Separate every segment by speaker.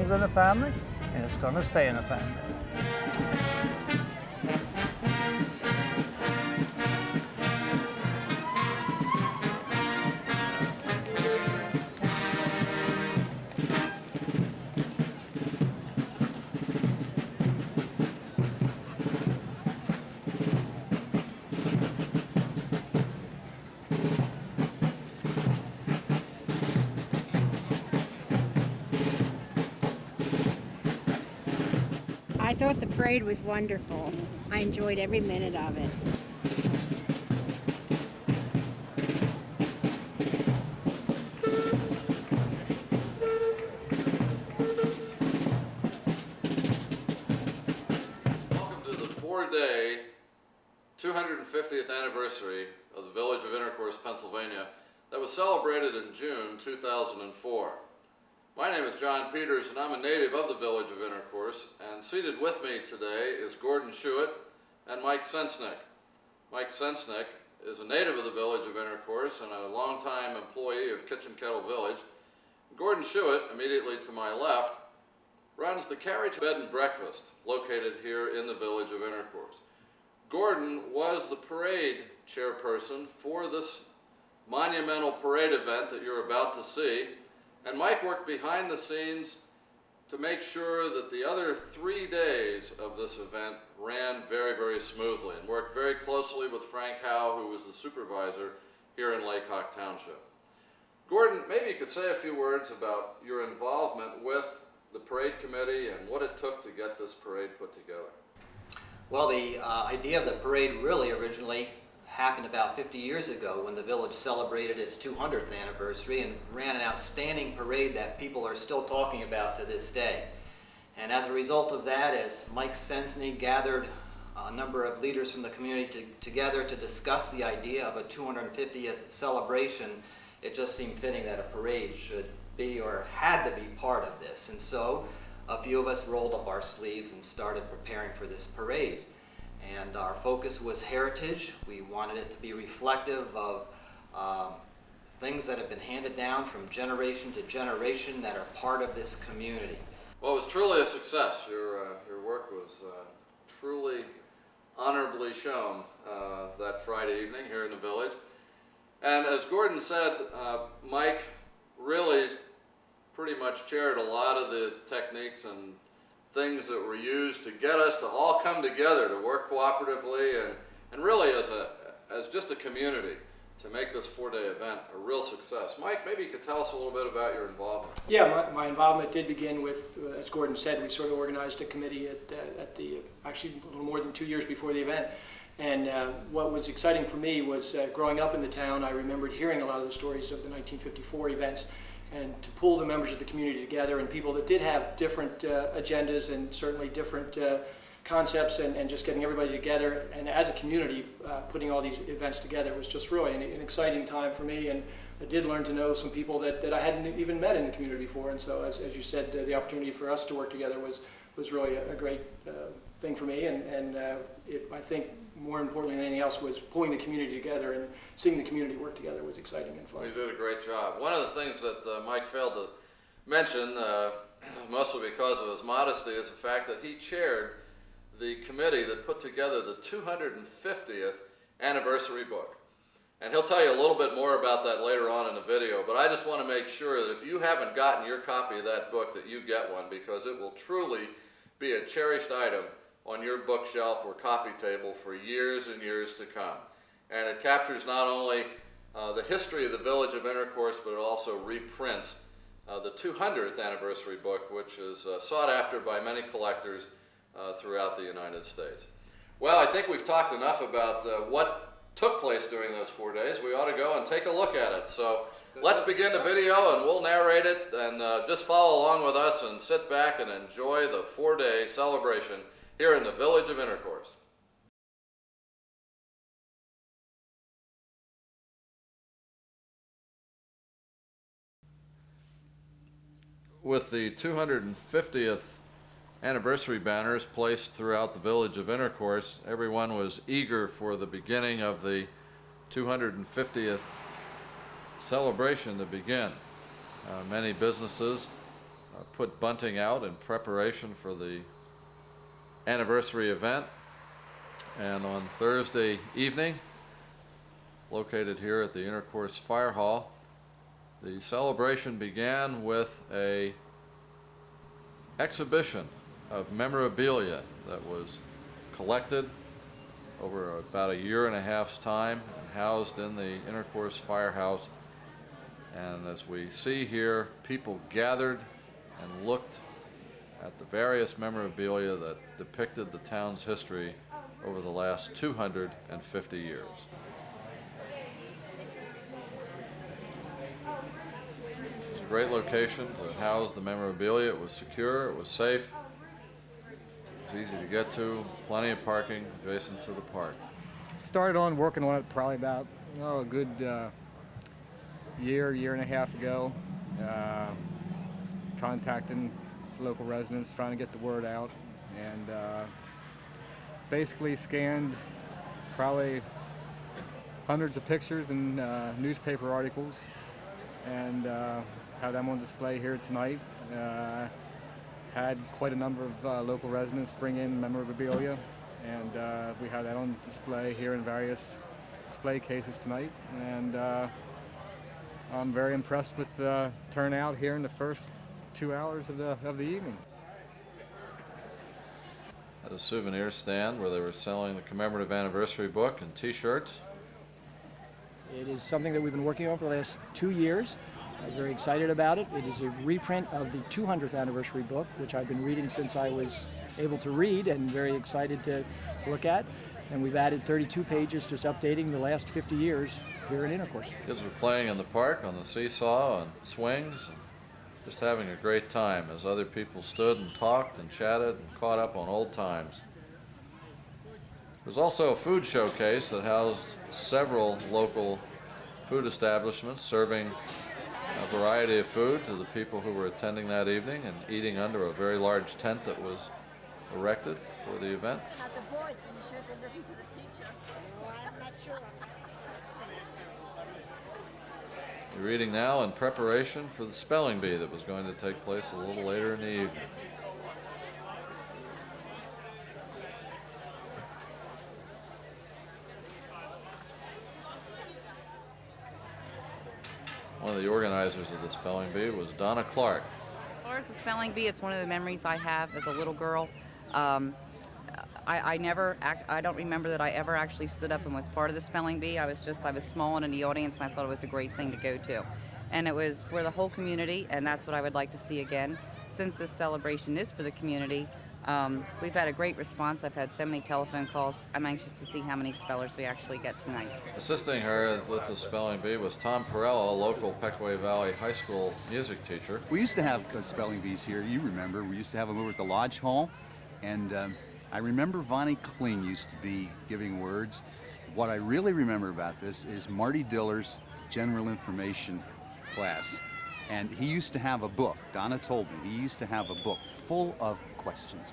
Speaker 1: happens in a family, and it's going to stay in a family.
Speaker 2: I thought the parade was wonderful. I enjoyed every minute of it.
Speaker 3: Welcome to the 4-day 250th anniversary of the village of Intercourse, Pennsylvania that was celebrated in June 2004. My name is John Peters, and I'm a native of the village of Intercourse, and seated with me today is Gordon Schuit and Mike Sensenig. Mike Sensenig is a native of the village of Intercourse and a longtime employee of Kitchen Kettle Village. Gordon Schuit, immediately to my left, runs the Carriage Bed and Breakfast located here in the village of Intercourse. Gordon was the parade chairperson for this monumental parade event that you're about to see. And Mike worked behind the scenes to make sure that the other 3 days of this event ran very, very smoothly, and worked very closely with Frank Howe, who was the supervisor here in Lake Hawk Township. Gordon, maybe you could say a few words about your involvement with the parade committee and what it took to get this parade put together.
Speaker 4: Well, the idea of the parade really originally happened about 50 years ago when the village celebrated its 200th anniversary and ran an outstanding parade that people are still talking about to this day. And as a result of that, as Mike Sensenig gathered a number of leaders from the community together to discuss the idea of a 250th celebration, it just seemed fitting that a parade should be or had to be part of this. And so a few of us rolled up our sleeves and started preparing for this parade. And our focus was heritage. We wanted it to be reflective of things that have been handed down from generation to generation that are part of this community.
Speaker 3: Well, it was truly a success. Your work was truly honorably shown that Friday evening here in the village. And as Gordon said, Mike really pretty much chaired a lot of the techniques and things that were used to get us to all come together to work cooperatively and really as just a community to make this 4-day event a real success. Mike, maybe you could tell us a little bit about your involvement.
Speaker 5: Yeah, my involvement did begin with, as Gordon said, we sort of organized a committee actually a little more than 2 years before the event. And what was exciting for me was growing up in the town, I remembered hearing a lot of the stories of the 1954 events, and to pull the members of the community together and people that did have different agendas and certainly different concepts and just getting everybody together and as a community putting all these events together was just really an exciting time for me. And I did learn to know some people that I hadn't even met in the community before. And so as you said, the opportunity for us to work together was really a great thing for me. And I think more importantly than anything else was pulling the community together and seeing the community work together was exciting and fun.
Speaker 3: You did a great job. One of the things that Mike failed to mention, mostly because of his modesty, is the fact that he chaired the committee that put together the 250th anniversary book. And he'll tell you a little bit more about that later on in the video, but I just want to make sure that if you haven't gotten your copy of that book, that you get one, because it will truly be a cherished item on your bookshelf or coffee table for years and years to come. And it captures not only the history of the village of Intercourse, but it also reprints the 200th anniversary book, which is sought after by many collectors throughout the United States. Well, I think we've talked enough about what took place during those 4 days. We ought to go and take a look at it. So let's begin the video and we'll narrate it, and just follow along with us and sit back and enjoy the 4-day celebration here in the village of Intercourse. With the 250th anniversary banners placed throughout the village of Intercourse, everyone was eager for the beginning of the 250th celebration to begin. Many businesses put bunting out in preparation for the anniversary event. And on Thursday evening, located here at the Intercourse Fire Hall, the celebration began with a exhibition of memorabilia that was collected over about a year and a half's time and housed in the Intercourse Firehouse. And as we see here, people gathered and looked at the various memorabilia that depicted the town's history over the last 250 years. It's a great location to house the memorabilia. It was secure, it was safe, it was easy to get to, plenty of parking adjacent to the park.
Speaker 6: Started on working on it probably about a good year and a half ago. Contacting local residents, trying to get the word out, and basically scanned probably hundreds of pictures and newspaper articles, and had them on display here tonight. Had quite a number of local residents bring in memorabilia, and we had that on display here in various display cases tonight. And I'm very impressed with the turnout here in the first 2 hours of the evening.
Speaker 3: At a souvenir stand where they were selling the commemorative anniversary book and t-shirts.
Speaker 7: It is something that we've been working on for the last 2 years. I'm very excited about it. It is a reprint of the 200th anniversary book, which I've been reading since I was able to read, and very excited to look at. And we've added 32 pages just updating the last 50 years here in Intercourse.
Speaker 3: Kids were playing in the park on the seesaw and swings, and just having a great time as other people stood and talked and chatted and caught up on old times. There was also a food showcase that housed several local food establishments serving a variety of food to the people who were attending that evening and eating under a very large tent that was erected for the event.
Speaker 8: Not the boys, but you sure could listen to the teacher. Well, I'm not sure.
Speaker 3: We're reading now in preparation for the spelling bee that was going to take place a little later in the evening. One of the organizers of the spelling bee was Donna Clark.
Speaker 9: As far as the spelling bee, it's one of the memories I have as a little girl. I don't remember that I ever actually stood up and was part of the spelling bee. I was small and in the audience, and I thought it was a great thing to go to. And it was for the whole community, and that's what I would like to see again. Since this celebration is for the community, we've had a great response. I've had so many telephone calls. I'm anxious to see how many spellers we actually get tonight. Assisting
Speaker 3: her with the spelling bee was Tom Perella, a local Pequea Valley High School music teacher.
Speaker 10: We used to have spelling bees here, you remember. We used to have them over at the Lodge Hall, and I remember Vonnie Kling used to be giving words. What I really remember about this is Marty Diller's general information class. And he used to have a book, Donna told me, he used to have a book full of questions.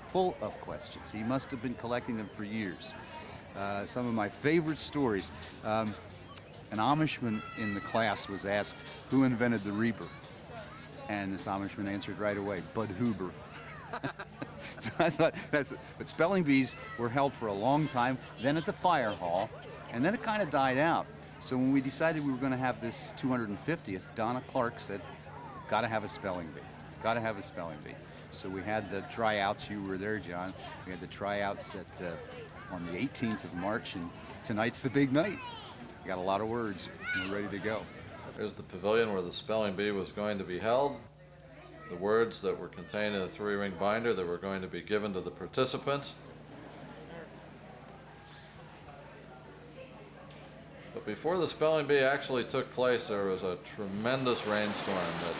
Speaker 10: He must have been collecting them for years. Some of my favorite stories. An Amishman in the class was asked, who invented the Reaper? And this Amishman answered right away, Bud Huber. So I thought but spelling bees were held for a long time, then at the fire hall, and then it kind of died out. So when we decided we were going to have this 250th, Donna Clark said, gotta have a spelling bee. So we had the tryouts, you were there, John. We had the tryouts on the 18th of March, and tonight's the big night. We got a lot of words, and we're ready to go.
Speaker 3: There's the pavilion where the spelling bee was going to be held. The words that were contained in the 3-ring binder that were going to be given to the participants. But before the spelling bee actually took place, there was a tremendous rainstorm that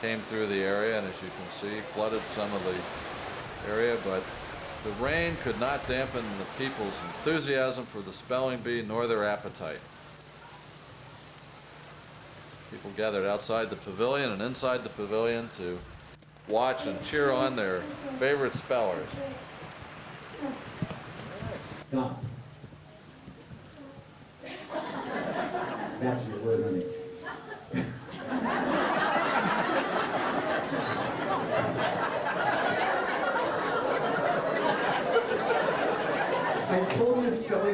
Speaker 3: came through the area, and as you can see, flooded some of the area, but the rain could not dampen the people's enthusiasm for the spelling bee nor their appetite. People gathered outside the pavilion and inside the pavilion to watch and cheer on their favorite spellers.
Speaker 11: Stop. That's your word, honey.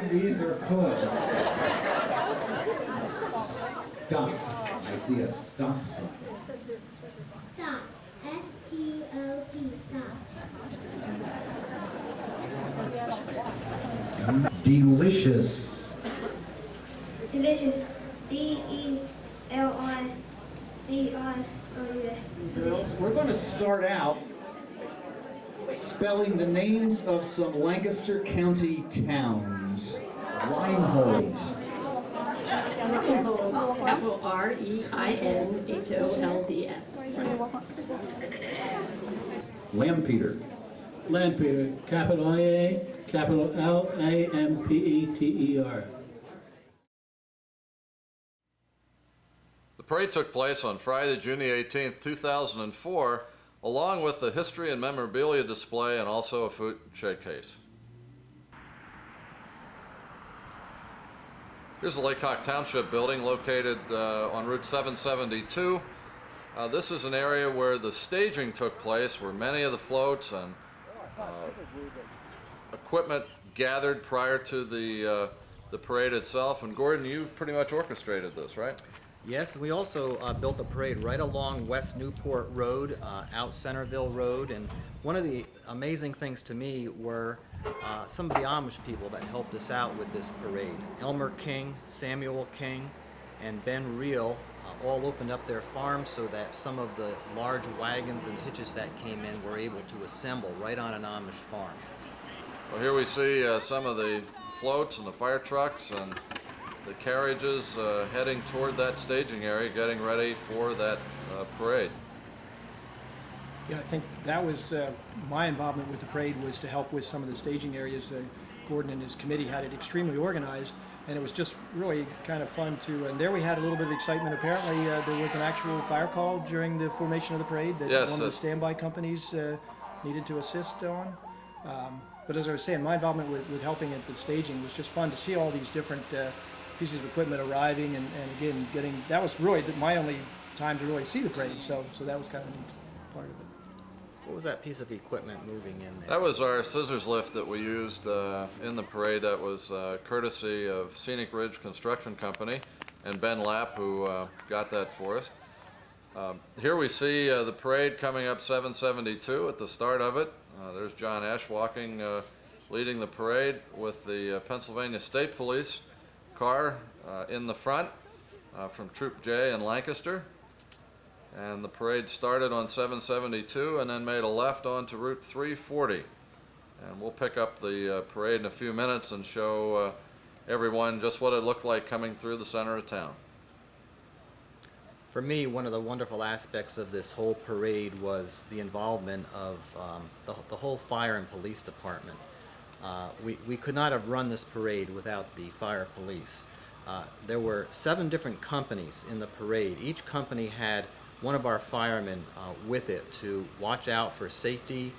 Speaker 11: these are could. Stump. I see a stump sign.
Speaker 12: Stop. S-T-O-P. Stop.
Speaker 11: Delicious.
Speaker 12: Delicious. D-E-L-I-C-I-O-U-S.
Speaker 11: Girls, we're going to start out spelling the names of some Lancaster County towns. Reinholds.
Speaker 13: Capital R-E-I-N-H-O-L-D-S.
Speaker 11: Lampeter.
Speaker 14: Lampeter, capital I-A, capital L-A-M-P-E-T-E-R.
Speaker 3: The parade took place on Friday, June the 18th, 2004, along with the history and memorabilia display and also a food showcase. Here's the Laycock Township building located on Route 772. This is an area where the staging took place, where many of the floats and equipment gathered prior to the parade itself. And Gordon, you pretty much orchestrated this, right?
Speaker 4: Yes, we also built the parade right along West Newport Road, out Centerville Road, and one of the amazing things to me were some of the Amish people that helped us out with this parade. Elmer King, Samuel King, and Ben Reel all opened up their farms so that some of the large wagons and hitches that came in were able to assemble right on an Amish farm.
Speaker 3: Well, here we see some of the floats and the fire trucks and the carriages heading toward that staging area, getting ready for that parade.
Speaker 7: Yeah, I think that was my involvement with the parade, was to help with some of the staging areas. Gordon and his committee had it extremely organized, and it was just really kind of fun to, and there we had a little bit of excitement. Apparently there was an actual fire call during the formation of the parade that
Speaker 3: yes,
Speaker 7: one of the standby companies needed to assist on. But as I was saying, my involvement with helping at the staging was just fun to see all these different pieces of equipment arriving, and again, that was really my only time to really see the parade, so that was kind of a neat part of it.
Speaker 4: What was that piece of equipment moving in there?
Speaker 3: That was our scissors lift that we used in the parade. That was courtesy of Scenic Ridge Construction Company and Ben Lapp, who got that for us. Here we see the parade coming up 772 at the start of it. There's John Esch walking, leading the parade with the Pennsylvania State Police car in the front from Troop J in Lancaster. And the parade started on 772 and then made a left onto Route 340. And we'll pick up the parade in a few minutes and show everyone just what it looked like coming through the center of town.
Speaker 4: For me, one of the wonderful aspects of this whole parade was the involvement of the whole fire and police department. We could not have run this parade without the fire police. There were 7 different companies in the parade. Each company had one of our firemen with it to watch out for safety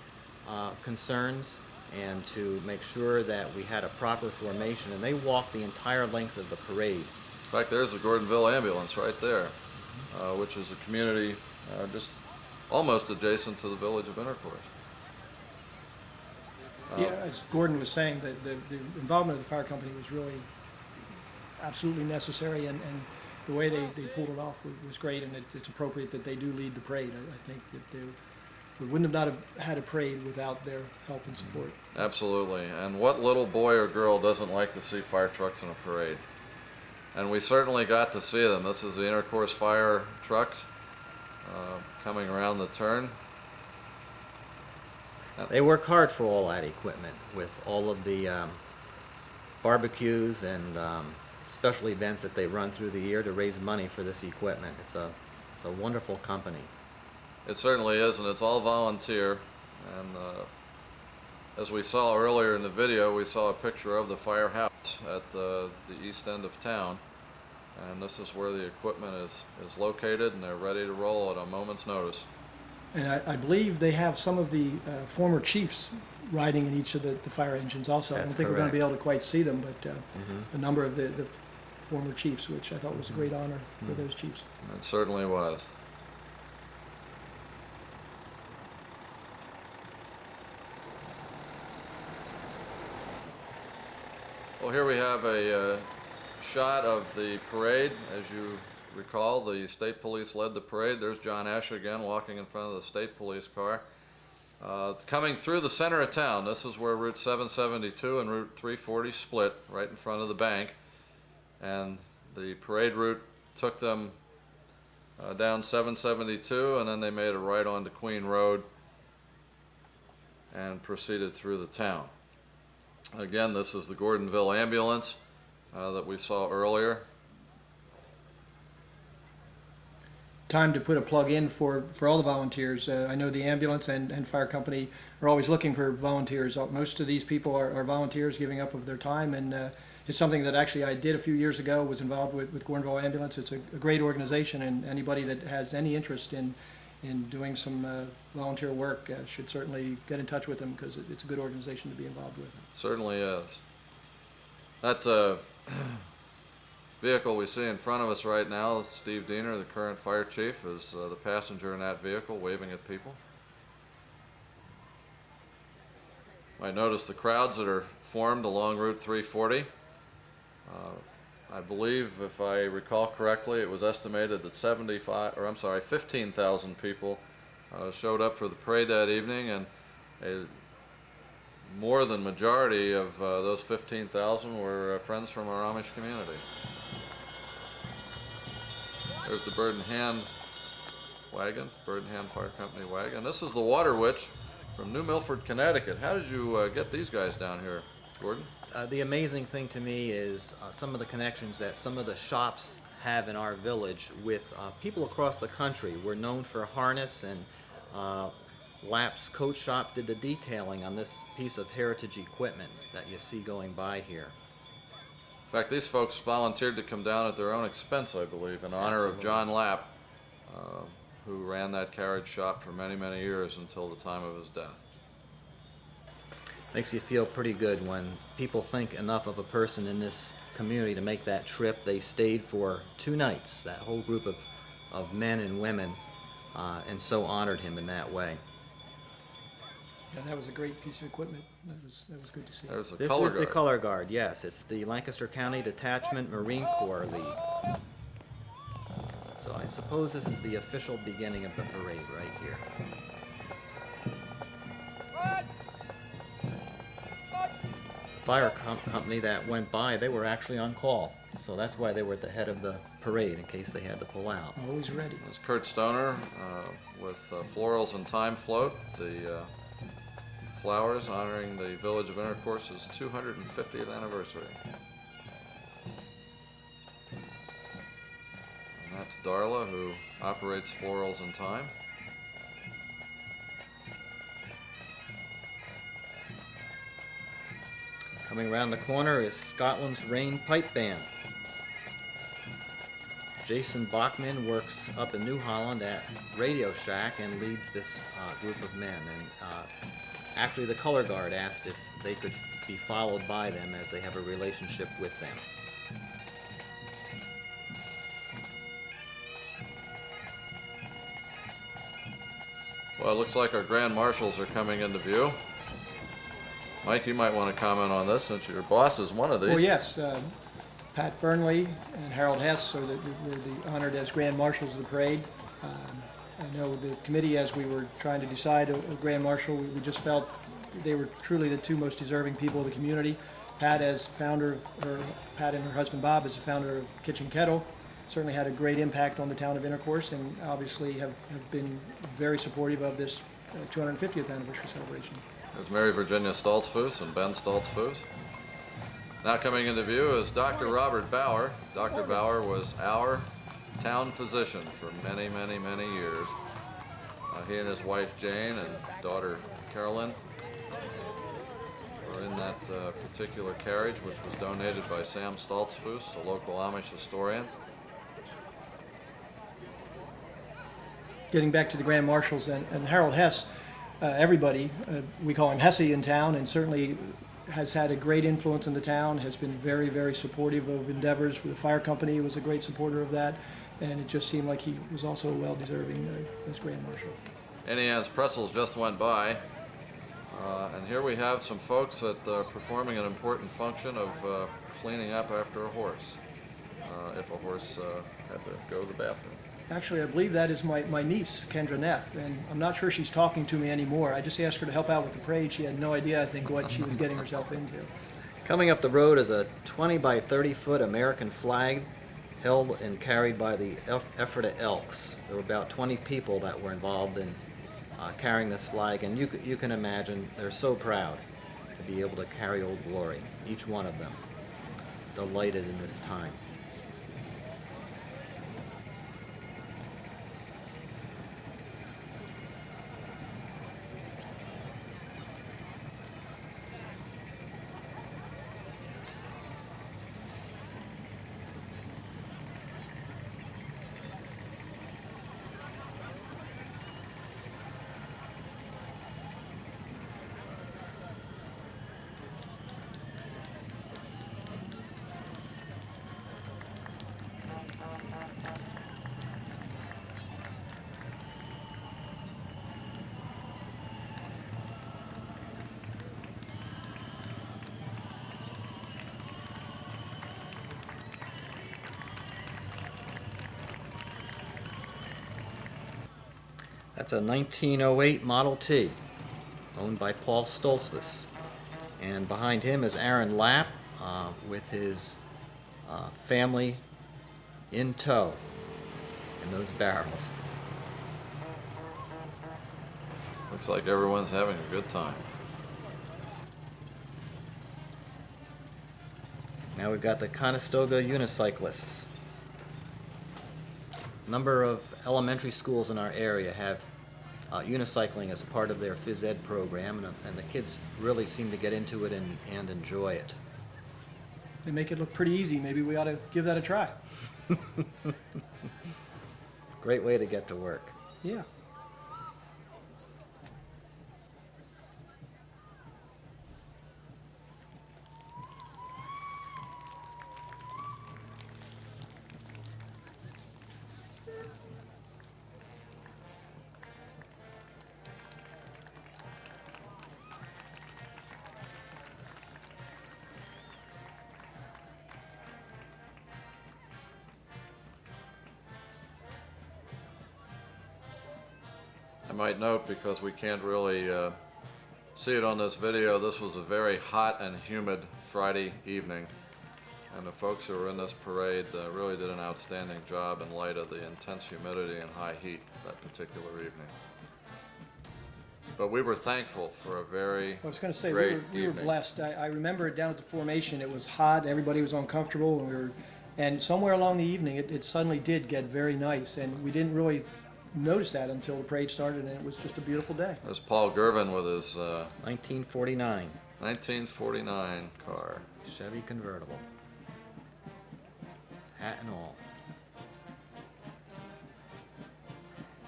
Speaker 4: concerns and to make sure that we had a proper formation, and they walked the entire length of the parade.
Speaker 3: In fact, there's the Gordonville ambulance right there, which is a community just almost adjacent to the village of Intercourse.
Speaker 7: Yeah, as Gordon was saying, the involvement of the fire company was really absolutely necessary, and the way they pulled it off was great, and it's appropriate that they do lead the parade. I think that we wouldn't have had a parade without their help and support.
Speaker 3: Absolutely, and what little boy or girl doesn't like to see fire trucks in a parade? And we certainly got to see them. This is the Intercourse Fire trucks coming around the turn.
Speaker 4: They work hard for all that equipment with all of the barbecues and special events that they run through the year to raise money for this equipment. It's a wonderful company.
Speaker 3: It certainly is, and it's all volunteer. And as we saw earlier in the video, we saw a picture of the firehouse at the east end of town. And this is where the equipment is located, and they're ready to roll at a moment's notice.
Speaker 7: And I believe they have some of the former chiefs riding in each of the fire engines also. I don't think we're going to be able to quite see them, but a number of the former chiefs, which I thought was a great honor for those chiefs.
Speaker 3: It certainly was. Well, Well, here we have a shot of the parade. As you recall, the state police led the parade. There's John Ash again walking in front of the state police car. Coming through the center of town, this is where Route 772 and Route 340 split, right in front of the bank. And the parade route took them down 772, and then they made a right onto Queen Road and proceeded through the town. Again, this is the Gordonville ambulance that we saw earlier.
Speaker 5: Time to put a plug in for all the volunteers. I know the ambulance and fire company are always looking for volunteers. Most of these people are volunteers giving up of their time, and it's something that actually I did a few years ago, was involved with Gordonville Ambulance. It's a great organization, and anybody that has any interest in doing some volunteer work should certainly get in touch with them, because it's a good organization to be involved with.
Speaker 3: Certainly is. That vehicle we see in front of us right now, Steve Diener, the current fire chief, is the passenger in that vehicle waving at people. Might notice the crowds that are formed along Route 340. I believe, if I recall correctly, it was estimated that 15,000 people showed up for the parade that evening, and a more than majority of those 15,000 were friends from our Amish community. There's the Bird in Hand wagon, Bird in Hand Fire Company wagon. This is the Water Witch from New Milford, Connecticut. How did you get these guys down here, Gordon?
Speaker 4: The amazing thing to me is some of the connections that some of the shops have in our village with people across the country. We're known for harness, and Lap's Coat Shop did the detailing on this piece of heritage equipment that you see going by here.
Speaker 3: In fact, these folks volunteered to come down at their own expense, I believe, in honor of John Lapp, who ran that carriage shop for many, many years until the time of his death.
Speaker 4: Makes you feel pretty good when people think enough of a person in this community to make that trip. They stayed for 2 nights, that whole group of men and women, and so honored him in that way.
Speaker 5: Yeah, that was a great piece of equipment. That was good to see.
Speaker 3: There's
Speaker 4: This is the color guard, yes. It's the Lancaster County Detachment Marine Corps League. So I suppose this is the official beginning of the parade right here. Fire company that went by, they were actually on call. So that's why they were at the head of the parade, in case they had to pull out.
Speaker 5: Always ready.
Speaker 3: There's Kurt Stoner with Florals and Time Float, the flowers honoring the Village of Intercourse's 250th anniversary. And that's Darla, who operates Florals and Time.
Speaker 4: Coming around the corner is Scotland's Rain Pipe Band. Jason Bachman works up in New Holland at Radio Shack and leads this group of men. And actually the color guard asked if they could be followed by them, as they have a relationship with them.
Speaker 3: Well, it looks like our Grand Marshals are coming into view. Mike, you might want to comment on this, since your boss is one of these.
Speaker 5: Well, yes. Pat Burnley and Harold Hess were honored as Grand Marshals of the parade. I know the committee, as we were trying to decide a Grand Marshal, we just felt they were truly the 2 most deserving people of the community. Pat, as founder of Pat and her husband Bob, as the founder of Kitchen Kettle, certainly had a great impact on the town of Intercourse, and obviously have been very supportive of this 250th anniversary celebration.
Speaker 3: There's Mary Virginia Stoltzfus and Ben Stoltzfus. Now coming into view is Dr. Robert Bauer. Dr. Bauer was our town physician for many, many, many years. He and his wife Jane and daughter Carolyn were in that particular carriage, which was donated by Sam Stoltzfus, a local Amish historian.
Speaker 5: Getting back to the Grand Marshals and Harold Hess, everybody, we call him Hesse in town, and certainly has had a great influence in the town, has been very, very supportive of endeavors. The fire company was a great supporter of that, and it just seemed like he was also well-deserving as Grand Marshal.
Speaker 3: Annie Ann's Pretzels just went by. And here we have some folks that are performing an important function of cleaning up after a horse, if a horse had to go to the bathroom.
Speaker 7: Actually, I believe that is my niece, Kendra Neff, and I'm not sure she's talking to me anymore. I just asked her to help out with the parade. She had no idea, I think, what she was getting herself into.
Speaker 4: Coming up the road is a 20 by 30 foot American flag held and carried by the Ephrata Elks. There were about 20 people that were involved in carrying this flag, and you can imagine they're so proud to be able to carry Old Glory, each one of them, delighted in this time. That's a 1908 Model T, owned by Paul Stoltzfus. And behind him is Aaron Lapp with his family in tow in those barrels.
Speaker 3: Looks like everyone's having a good time.
Speaker 4: Now we've got the Conestoga unicyclists. A number of elementary schools in our area have unicycling as part of their phys ed program, and the kids really seem to get into it and enjoy it.
Speaker 7: They make it look pretty easy. Maybe we ought to give that a try.
Speaker 4: Great way to get to work.
Speaker 7: Yeah.
Speaker 3: I might note, because we can't really see it on this video, this was a very hot and humid Friday evening, and the folks who were in this parade really did an outstanding job in light of the intense humidity and high heat that particular evening. But we were thankful for a very
Speaker 7: I was going to say,
Speaker 3: great
Speaker 7: we were
Speaker 3: evening.
Speaker 7: blessed. I remember it down at the formation. It was hot. Everybody was uncomfortable, and somewhere along the evening, it suddenly did get very nice, and we didn't really notice that until the parade started, and it was just a beautiful day.
Speaker 3: There's Paul Gervin with his
Speaker 4: 1949
Speaker 3: car.
Speaker 4: Chevy convertible. Hat and all.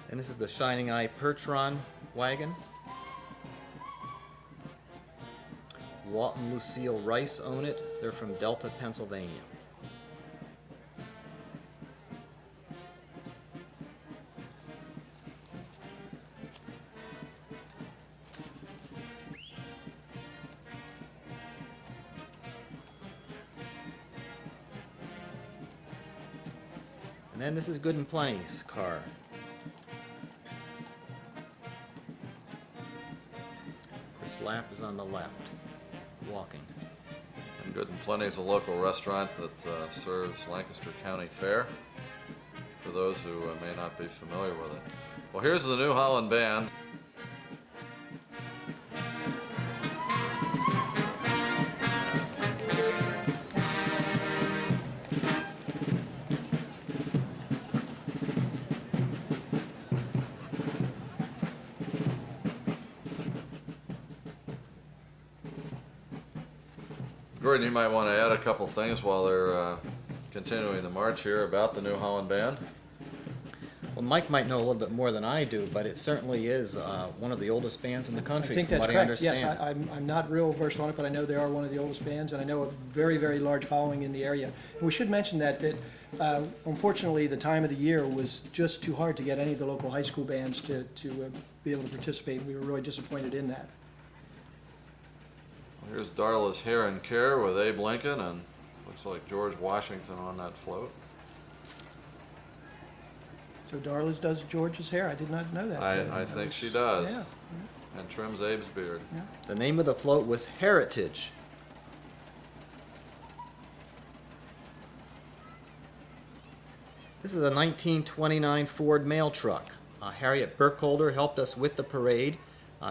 Speaker 4: And this is the Shining Eye Percheron wagon. Walt and Lucille Rice own it. They're from Delta, Pennsylvania. And then this is Good and Plenty's car. Chris Lapp is on the left, walking.
Speaker 3: And Good and Plenty is a local restaurant that serves Lancaster County fare, for those who may not be familiar with it. Well, here's the New Holland Band. Gordon, you might want to add a couple things while they're continuing the march here about the New Holland Band.
Speaker 4: Well, Mike might know a little bit more than I do, but it certainly is one of the oldest bands in the country,
Speaker 7: I think
Speaker 4: from
Speaker 7: that's
Speaker 4: what
Speaker 7: correct.
Speaker 4: I understand.
Speaker 7: Yes, I'm not real versed on it, but I know they are one of the oldest bands, and I know a very, very large following in the area. And we should mention that unfortunately the time of the year was just too hard to get any of the local high school bands to be able to participate. We were really disappointed in that.
Speaker 3: Here's Darla's Hair and Care with Abe Lincoln and looks like George Washington on that float.
Speaker 7: So Darla's does George's hair? I did not know that.
Speaker 3: I think she does.
Speaker 7: Yeah.
Speaker 3: And trims Abe's beard.
Speaker 7: Yeah.
Speaker 4: The name of the float was Heritage. This is a 1929 Ford mail truck. Harriet Burkholder helped us with the parade.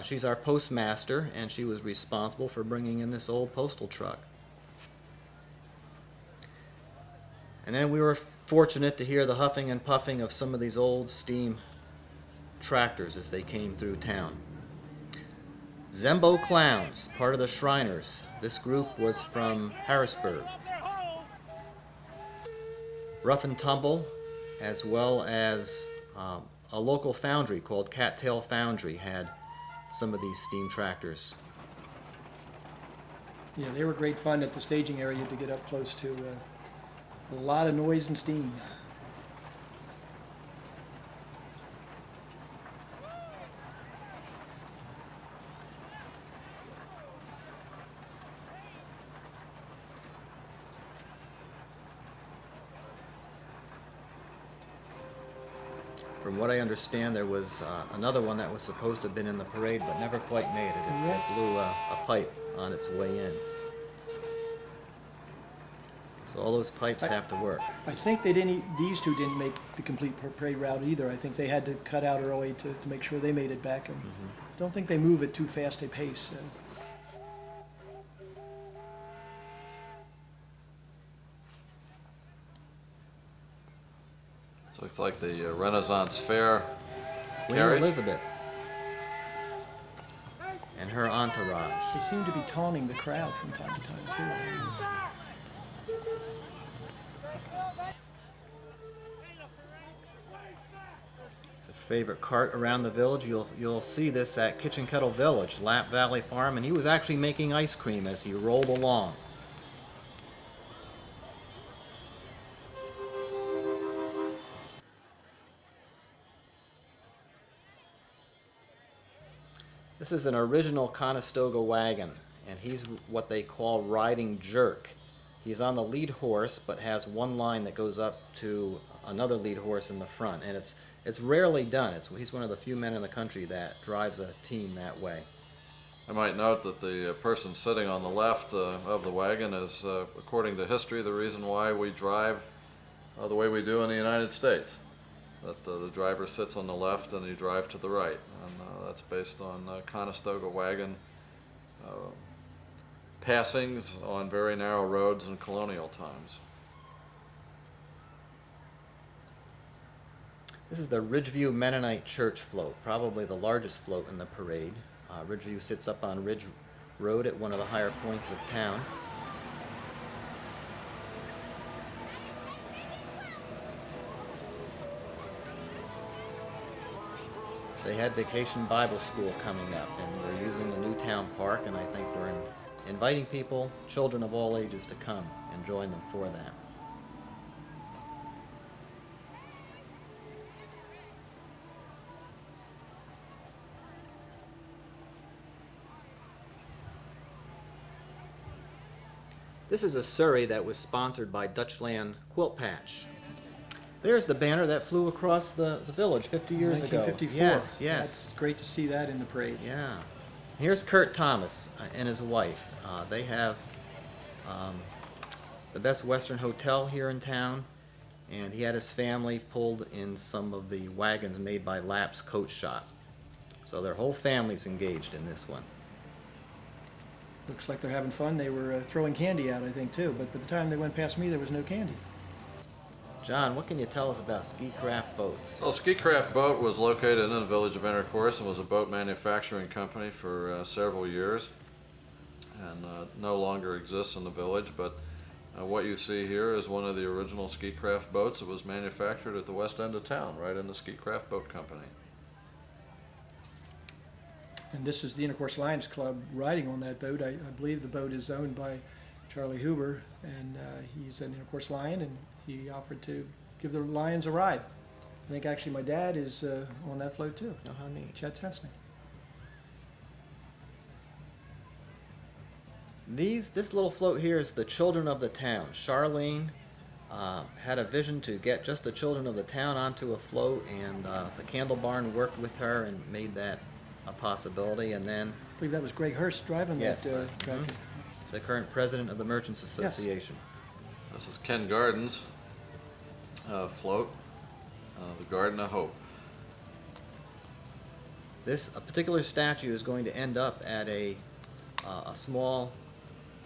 Speaker 4: She's our postmaster, and she was responsible for bringing in this old postal truck. And then we were fortunate to hear the huffing and puffing of some of these old steam tractors as they came through town. Zembo Clowns, part of the Shriners. This group was from Harrisburg. Rough and Tumble, as well as a local foundry called Cattail Foundry had some of these steam tractors.
Speaker 7: Yeah, they were great fun at the staging area to get up close to. A lot of noise and steam.
Speaker 4: From what I understand, there was another one that was supposed to have been in the parade but never quite made it. It blew a pipe on its way in. So all those pipes have to work.
Speaker 7: I think they didn't. These two didn't make the complete parade route either. I think they had to cut out early to make sure they made it back. And don't think they move at too fast a pace.
Speaker 3: So it's like the Renaissance Fair
Speaker 4: Queen
Speaker 3: carriage.
Speaker 4: Elizabeth and her entourage.
Speaker 7: They seem to be taunting the crowd from time to time too.
Speaker 4: Favorite cart around the village. You'll see this at Kitchen Kettle Village, Lap Valley Farm, and he was actually making ice cream as he rolled along. This is an original Conestoga wagon, and he's what they call riding jerk. He's on the lead horse, but has one line that goes up to another lead horse in the front, and it's rarely done. He's one of the few men in the country that drives a team that way.
Speaker 3: I might note that the person sitting on the left of the wagon is, according to history, the reason why we drive the way we do in the United States. That the driver sits on the left and you drive to the right. And that's based on Conestoga wagon passings on very narrow roads in colonial times.
Speaker 4: This is the Ridgeview Mennonite Church float, probably the largest float in the parade. Ridgeview sits up on Ridge Road at one of the higher points of town. So they had Vacation Bible School coming up, and we're using the new town park, and I think we're inviting people, children of all ages, to come and join them for that. This is a Surrey that was sponsored by Dutchland Quilt Patch. There's the banner that flew across the village 50 years ago.
Speaker 7: 1954.
Speaker 4: Yes, yes.
Speaker 7: That's great to see that in the parade.
Speaker 4: Yeah. Here's Kurt Thomas and his wife. They have the Best Western Hotel here in town, and he had his family pulled in some of the wagons made by Lapp's Coach Shop. So their whole family's engaged in this one.
Speaker 7: Looks like they're having fun. They were throwing candy out, I think, too. But by the time they went past me, there was no candy.
Speaker 4: John, what can you tell us about Ski Craft Boats?
Speaker 3: Well, Ski Craft Boat was located in the village of Intercourse and was a boat manufacturing company for several years, and no longer exists in the village. But what you see here is one of the original Ski Craft boats that was manufactured at the west end of town, right in the Ski Craft Boat Company.
Speaker 7: And this is the Intercourse Lions Club riding on that boat. I believe the boat is owned by Charlie Huber, and he's an Intercourse Lion, and he offered to give the Lions a ride. I think actually my dad is on that float too.
Speaker 4: Oh, how neat.
Speaker 7: Chet Sensenig.
Speaker 4: This little float here is the children of the town. Charlene had a vision to get just the children of the town onto a float, and the Candle Barn worked with her and made that a possibility. And then
Speaker 7: I believe that was Greg Hurst driving
Speaker 4: yes,
Speaker 7: that tractor.
Speaker 4: He's the current president of the Merchants Association.
Speaker 3: This is Ken Garden's float, the Garden of Hope.
Speaker 4: This particular statue is going to end up at a small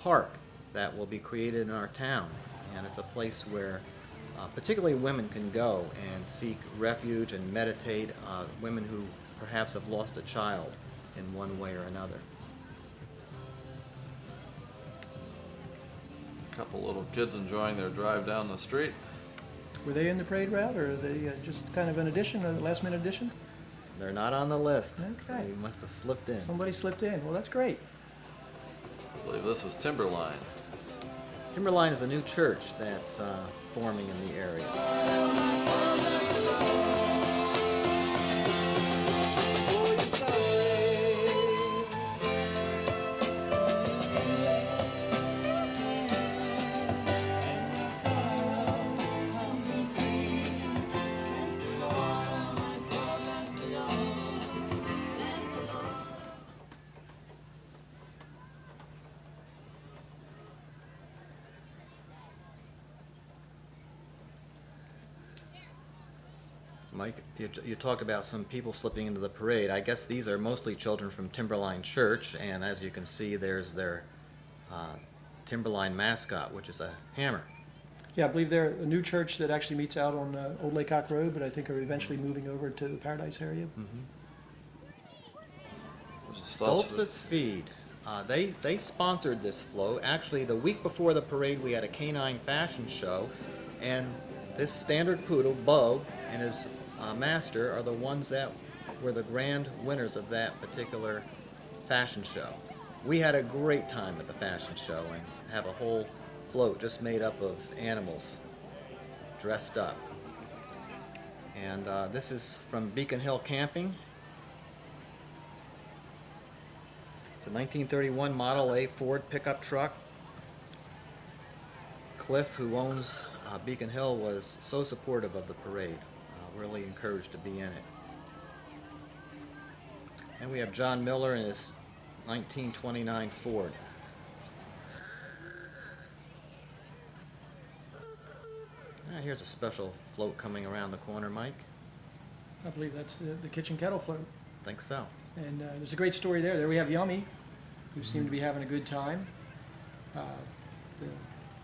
Speaker 4: park that will be created in our town, and it's a place where particularly women can go and seek refuge and meditate, women who perhaps have lost a child in one way or another.
Speaker 3: A couple little kids enjoying their drive down the street.
Speaker 7: Were they in the parade route, or are they just kind of an addition, a last-minute addition?
Speaker 4: They're not on the list.
Speaker 7: Okay.
Speaker 4: They must have slipped in.
Speaker 7: Somebody slipped in. Well, that's great.
Speaker 3: I believe this is Timberline.
Speaker 4: Timberline is a new church that's forming in the area. Mike, you talked about some people slipping into the parade. I guess these are mostly children from Timberline Church, and as you can see, there's their Timberline mascot, which is a hammer.
Speaker 7: Yeah, I believe they're a new church that actually meets out on Old Laycock Road, but I think are eventually moving over to the Paradise area.
Speaker 4: Stoltzfus Feed. They sponsored this float. Actually, the week before the parade, we had a canine fashion show, and this standard poodle, Bo, and his master are the ones that were the grand winners of that particular fashion show. We had a great time at the fashion show and have a whole float just made up of animals dressed up. And this is from Beacon Hill Camping. It's a 1931 Model A Ford pickup truck. Cliff, who owns Beacon Hill, was so supportive of the parade. Really encouraged to be in it. And we have John Miller in his 1929 Ford. Here's a special float coming around the corner, Mike.
Speaker 7: I believe that's the kitchen kettle float.
Speaker 4: I think so.
Speaker 7: And there's a great story there. There we have Yummy, who seemed to be having a good time. The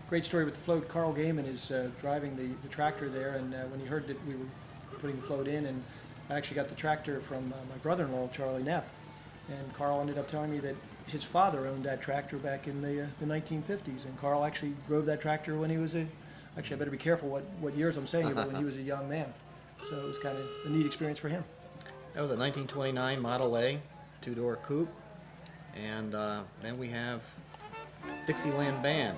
Speaker 7: great story with the float, Carl Gaiman is driving the tractor there, and when he heard that we were putting the float in, and I actually got the tractor from my brother-in-law, Charlie Neff, and Carl ended up telling me that his father owned that tractor back in the 1950s, and Carl actually drove that tractor when he was actually I better be careful what years I'm saying here, but when he was a young man. So it was kind of a neat experience for him.
Speaker 4: That was a 1929 Model A, two-door coupe. And then we have Dixieland Band.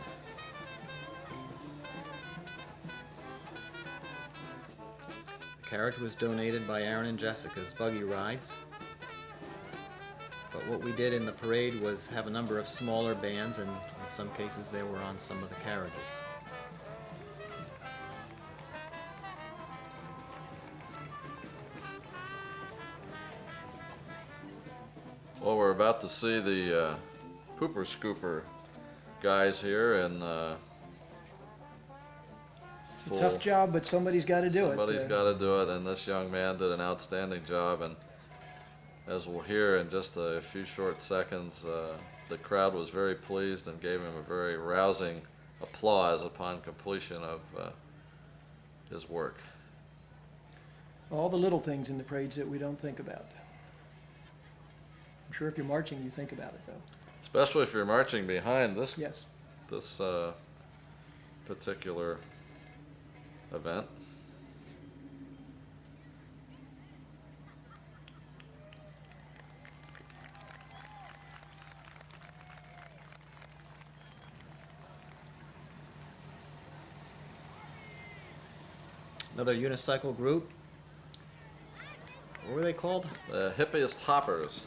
Speaker 4: The carriage was donated by Aaron and Jessica's Buggy Rides. But what we did in the parade was have a number of smaller bands, and in some cases they were on some of the carriages.
Speaker 3: Well, we're about to see the pooper scooper guys here, and
Speaker 7: It's a tough job, but somebody's got to do it.
Speaker 3: Somebody's got to do it, and this young man did an outstanding job. And as we'll hear in just a few short seconds, the crowd was very pleased and gave him a very rousing applause upon completion of his work.
Speaker 7: All the little things in the parades that we don't think about. I'm sure if you're marching, you think about it, though.
Speaker 3: Especially if you're marching behind this,
Speaker 7: Yes.
Speaker 3: this particular event.
Speaker 4: Another unicycle group. What were they called?
Speaker 3: The Hippiest Hoppers.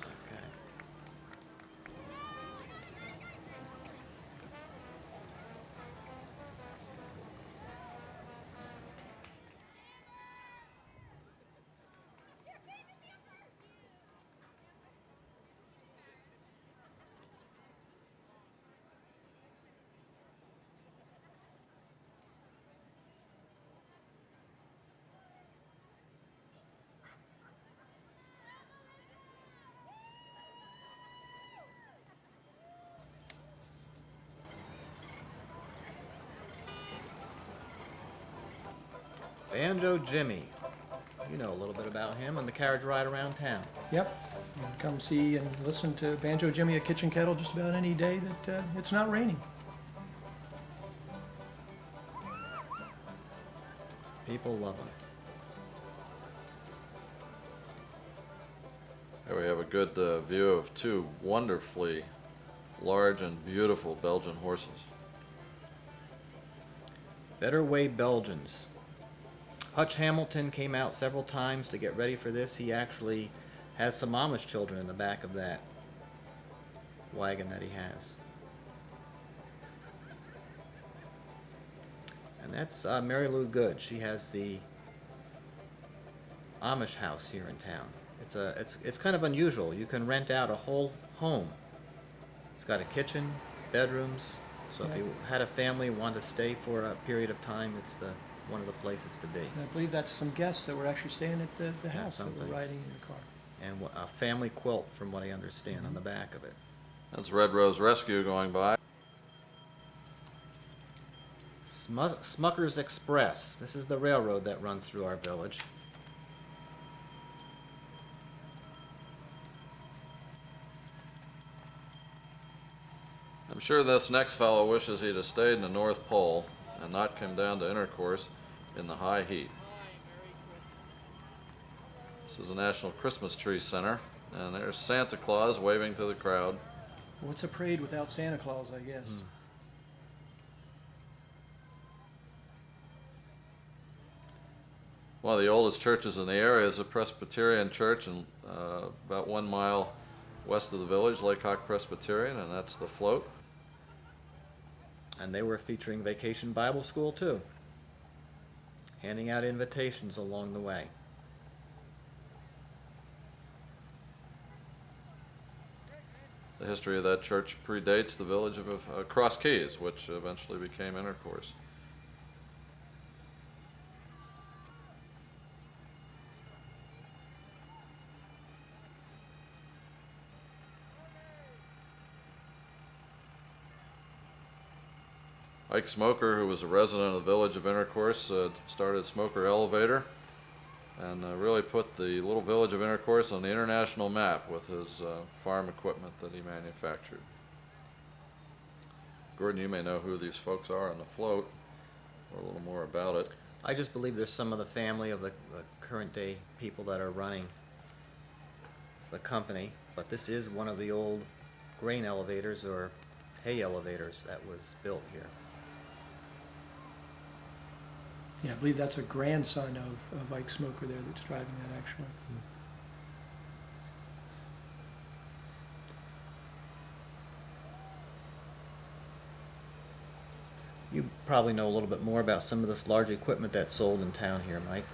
Speaker 4: Banjo Jimmy. You know a little bit about him and the carriage ride around town.
Speaker 5: Yep. And come see and listen to Banjo Jimmy at Kitchen Kettle just about any day that it's not raining.
Speaker 4: People love him.
Speaker 3: Here we have a good view of two wonderfully large and beautiful Belgian horses.
Speaker 4: Better Way Belgians. Hutch Hamilton came out several times to get ready for this. He actually has some Amish children in the back of that wagon that he has. And that's Mary Lou Good. She has the Amish house here in town. It's kind of unusual. You can rent out a whole home. It's got a kitchen, bedrooms. So if you had a family and wanted to stay for a period of time, it's one of the places to be.
Speaker 5: And I believe that's some guests that were actually staying at the house that were riding in the car.
Speaker 4: And a family quilt, from what I understand, on the back of it.
Speaker 3: That's Red Rose Rescue going by.
Speaker 4: Smucker's Express. This is the railroad that runs through our village.
Speaker 3: I'm sure this next fellow wishes he'd have stayed in the North Pole and not come down to Intercourse in the high heat. This is the National Christmas Tree Center, and there's Santa Claus waving to the crowd.
Speaker 5: What's a parade without Santa Claus, I guess?
Speaker 3: One of the oldest churches in the area is a Presbyterian church in about 1 mile west of the village, Lake Hawk Presbyterian, and that's the float.
Speaker 4: And they were featuring Vacation Bible School too, handing out invitations along the way.
Speaker 3: The history of that church predates the village of Cross Keys, which eventually became Intercourse. Ike Smoker, who was a resident of the village of Intercourse, started Smoker Elevator and really put the little village of Intercourse on the international map with his farm equipment that he manufactured. Gordon, you may know who these folks are on the float, or a little more about it.
Speaker 4: I just believe there's some of the family of the current day people that are running the company, but this is one of the old grain elevators or hay elevators that was built here.
Speaker 5: Yeah, I believe that's a grandson of Ike Smoker there that's driving that, actually.
Speaker 4: You probably know a little bit more about some of this large equipment that's sold in town here, Mike.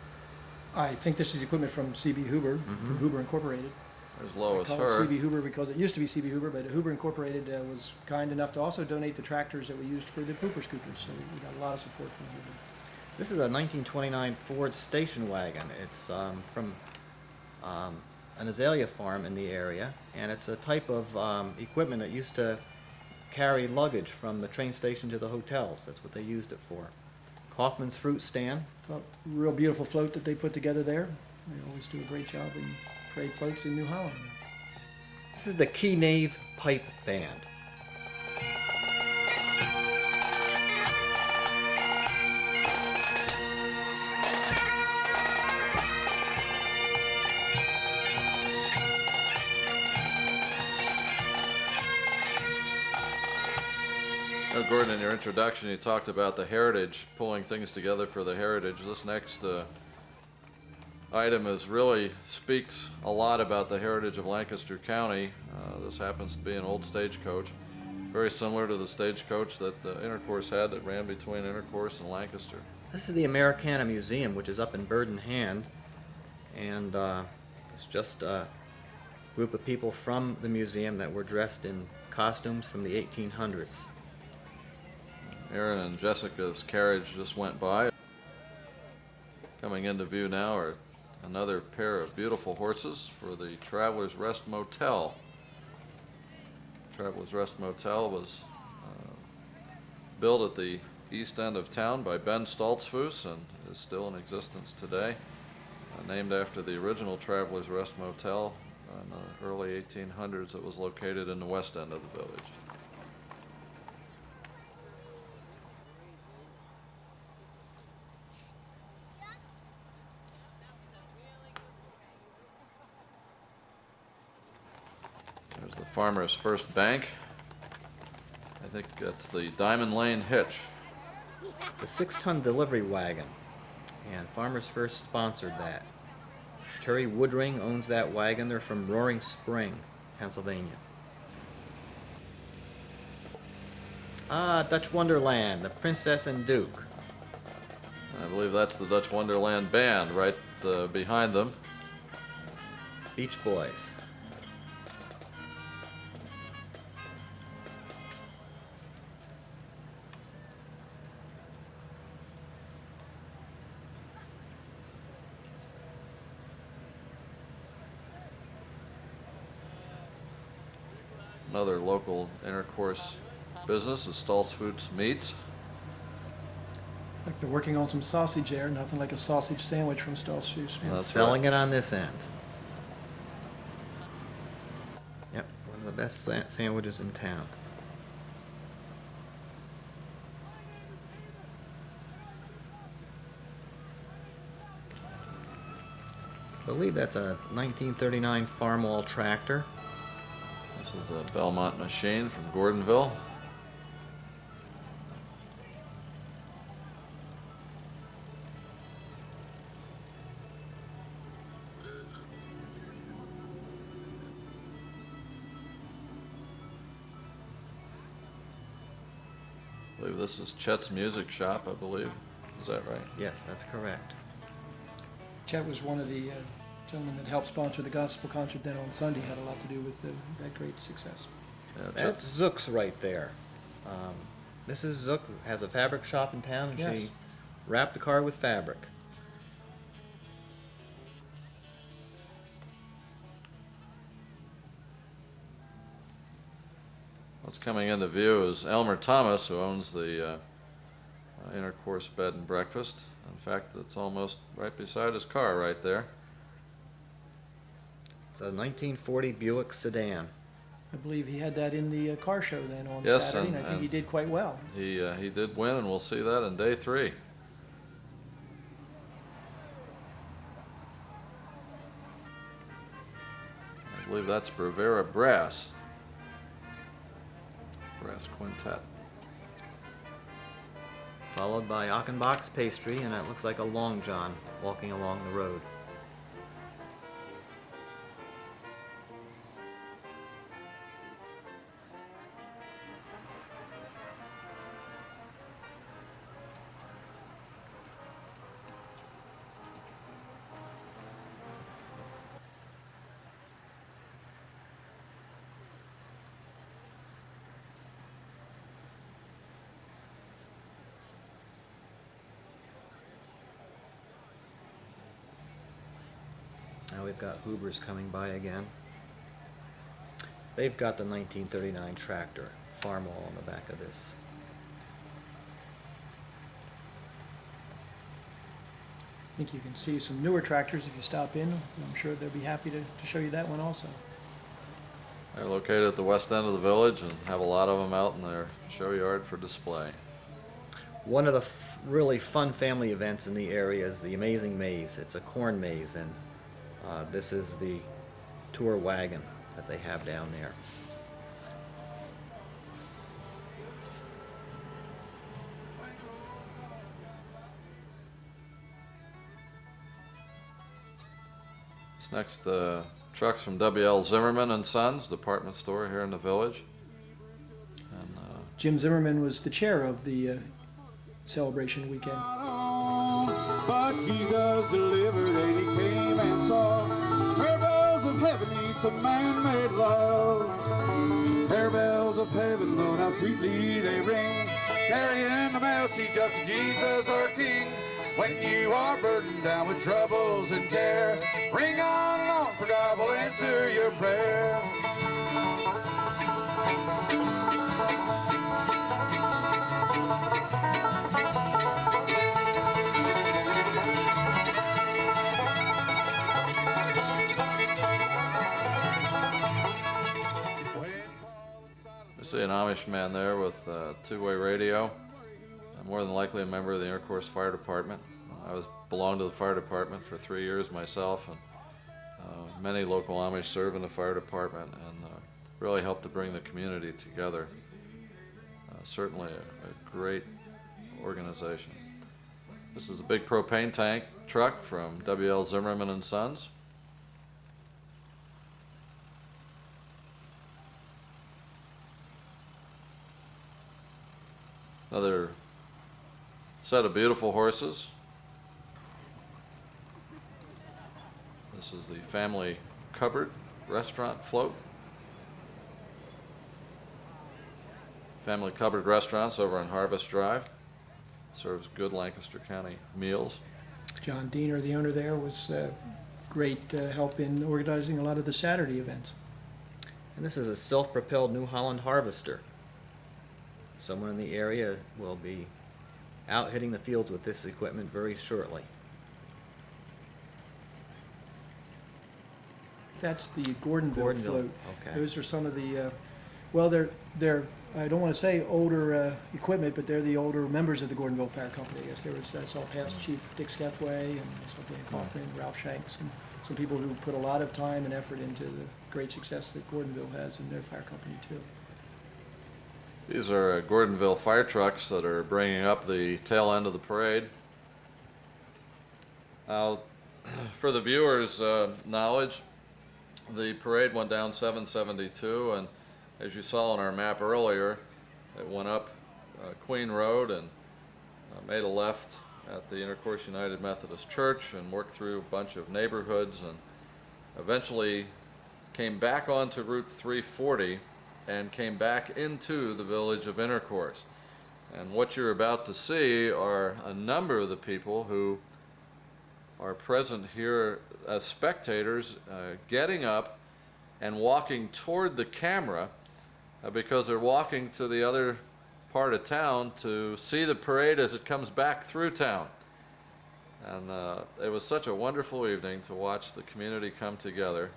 Speaker 5: I think this is equipment from C.B. Huber, from Huber Incorporated.
Speaker 3: There's Lois
Speaker 5: I call it
Speaker 3: Hurd.
Speaker 5: C.B. Huber because it used to be C.B. Huber, but Huber Incorporated was kind enough to also donate the tractors that we used for the pooper scoopers, so we got a lot of support from Huber.
Speaker 4: This is a 1929 Ford station wagon. It's from an azalea farm in the area, and it's a type of equipment that used to carry luggage from the train station to the hotels. That's what they used it for. Kaufman's Fruit Stand.
Speaker 5: Real beautiful float that they put together there. They always do a great job in parade floats in New Holland.
Speaker 4: This is the Key Nave Pipe Band.
Speaker 3: Now, Gordon, in your introduction, you talked about the heritage, pulling things together for the heritage. This next item really speaks a lot about the heritage of Lancaster County. This happens to be an old stagecoach, very similar to the stagecoach that Intercourse had that ran between Intercourse and Lancaster.
Speaker 4: This is the Americana Museum, which is up in Bird in Hand, and it's just a group of people from the museum that were dressed in costumes from the 1800s.
Speaker 3: Aaron and Jessica's carriage just went by. Coming into view now are another pair of beautiful horses for the Travelers Rest Motel. Travelers Rest Motel was built at the east end of town by Ben Stoltzfus and is still in existence today. Named after the original Travelers Rest Motel in the early 1800s. It was located in the west end of the village. There's the Farmer's First Bank. I think that's the Diamond Lane Hitch.
Speaker 4: It's a 6-ton delivery wagon, and Farmers First sponsored that. Terry Woodring owns that wagon. They're from Roaring Spring, Pennsylvania. Ah, Dutch Wonderland, the Princess and Duke.
Speaker 3: I believe that's the Dutch Wonderland Band right behind them.
Speaker 4: Beach Boys.
Speaker 3: Another local Intercourse business is Stoltzfus Meats.
Speaker 7: Like they're working on some sausage there, nothing like a sausage sandwich from Stoltzfus.
Speaker 4: Selling it on this end. Yep, one of the best sandwiches in town. I believe that's a 1939 Farmall tractor.
Speaker 3: This is a Belmont machine from Gordonville. I believe this is Chet's Music Shop, I believe. Is that right?
Speaker 4: Yes, that's correct.
Speaker 7: Chet was one of the gentlemen that helped sponsor the gospel concert then on Sunday, had a lot to do with that great success.
Speaker 3: Yeah,
Speaker 4: That's Zook's right there. Mrs. Zook has a fabric shop in town, and
Speaker 7: Yes.
Speaker 4: she wrapped the car with fabric.
Speaker 3: What's coming into view is Elmer Thomas, who owns the Intercourse Bed and Breakfast. In fact, it's almost right beside his car right there.
Speaker 4: It's a 1940 Buick sedan.
Speaker 7: I believe he had that in the car show then on
Speaker 3: Yes,
Speaker 7: Saturday, and I think he
Speaker 3: and
Speaker 7: did quite well.
Speaker 3: He did win, and we'll see that in day 3. I believe that's Bravera Brass Quintet.
Speaker 4: Followed by Achenbach's Pastry, and that looks like a Long John walking along the road. Now we've got Huber's coming by again. They've got the 1939 tractor, Farmall, on the back of this.
Speaker 7: I think you can see some newer tractors if you stop in. I'm sure they'll be happy to show you that one also.
Speaker 3: They're located at the west end of the village and have a lot of them out in their show yard for display.
Speaker 4: One of the really fun family events in the area is the Amazing Maze. It's a corn maze, and this is the tour wagon that they have down there.
Speaker 3: This next truck's from W.L. Zimmerman and Sons, department store here in the village. And,
Speaker 7: Jim Zimmerman was the chair of the celebration weekend.
Speaker 13: But Jesus delivered, and he came and saw harebells of heaven need some man-made love. Harebells of heaven, Lord, how sweetly they ring, carrying the message of Jesus our King. When you are burdened down with troubles and care, ring on and on, for God will answer your prayer.
Speaker 3: see an Amish man there with a two-way radio. More than likely a member of the Intercourse Fire Department. Belonged to the fire department for 3 years myself, and many local Amish serve in the fire department and really help to bring the community together. Certainly a great organization. This is a big propane tank truck from W.L. Zimmerman and Sons. Another set of beautiful horses. This is the family cupboard restaurant float. Family Cupboard Restaurants over on Harvest Drive. Serves good Lancaster County meals.
Speaker 7: John Diener, the owner there, was great help in organizing a lot of the Saturday events.
Speaker 4: And this is a self-propelled New Holland harvester. Someone in the area will be out hitting the fields with this equipment very shortly.
Speaker 7: That's the Gordonville float.
Speaker 4: Okay.
Speaker 7: Those are some of the, well, they're I don't want to say older equipment, but they're the older members of the Gordonville Fire Company. I guess there was I saw past Chief Dick Skethway and I saw Dan Kaufman, Ralph Shanks, and some people who put a lot of time and effort into the great success that Gordonville has in their fire company too.
Speaker 3: These are Gordonville fire trucks that are bringing up the tail end of the parade. Now, for the viewers' knowledge, the parade went down 772, and as you saw on our map earlier, it went up Queen Road and made a left at the Intercourse United Methodist Church and worked through a bunch of neighborhoods and eventually came back onto Route 340 and came back into the village of Intercourse. And what you're about to see are a number of the people who are present here as spectators getting up and walking toward the camera because they're walking to the other part of town to see the parade as it comes back through town. And it was such a wonderful evening to watch the community come together.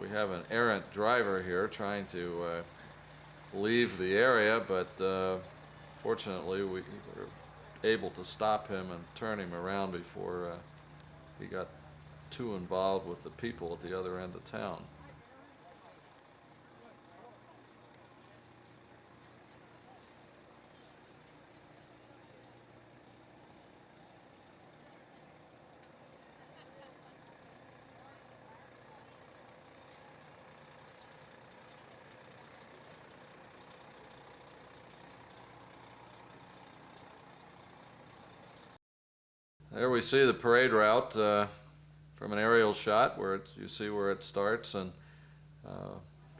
Speaker 3: We have an errant driver here trying to leave the area, but fortunately we were able to stop him and turn him around before he got too involved with the people at the other end of town. There we see the parade route from an aerial shot where you see where it starts and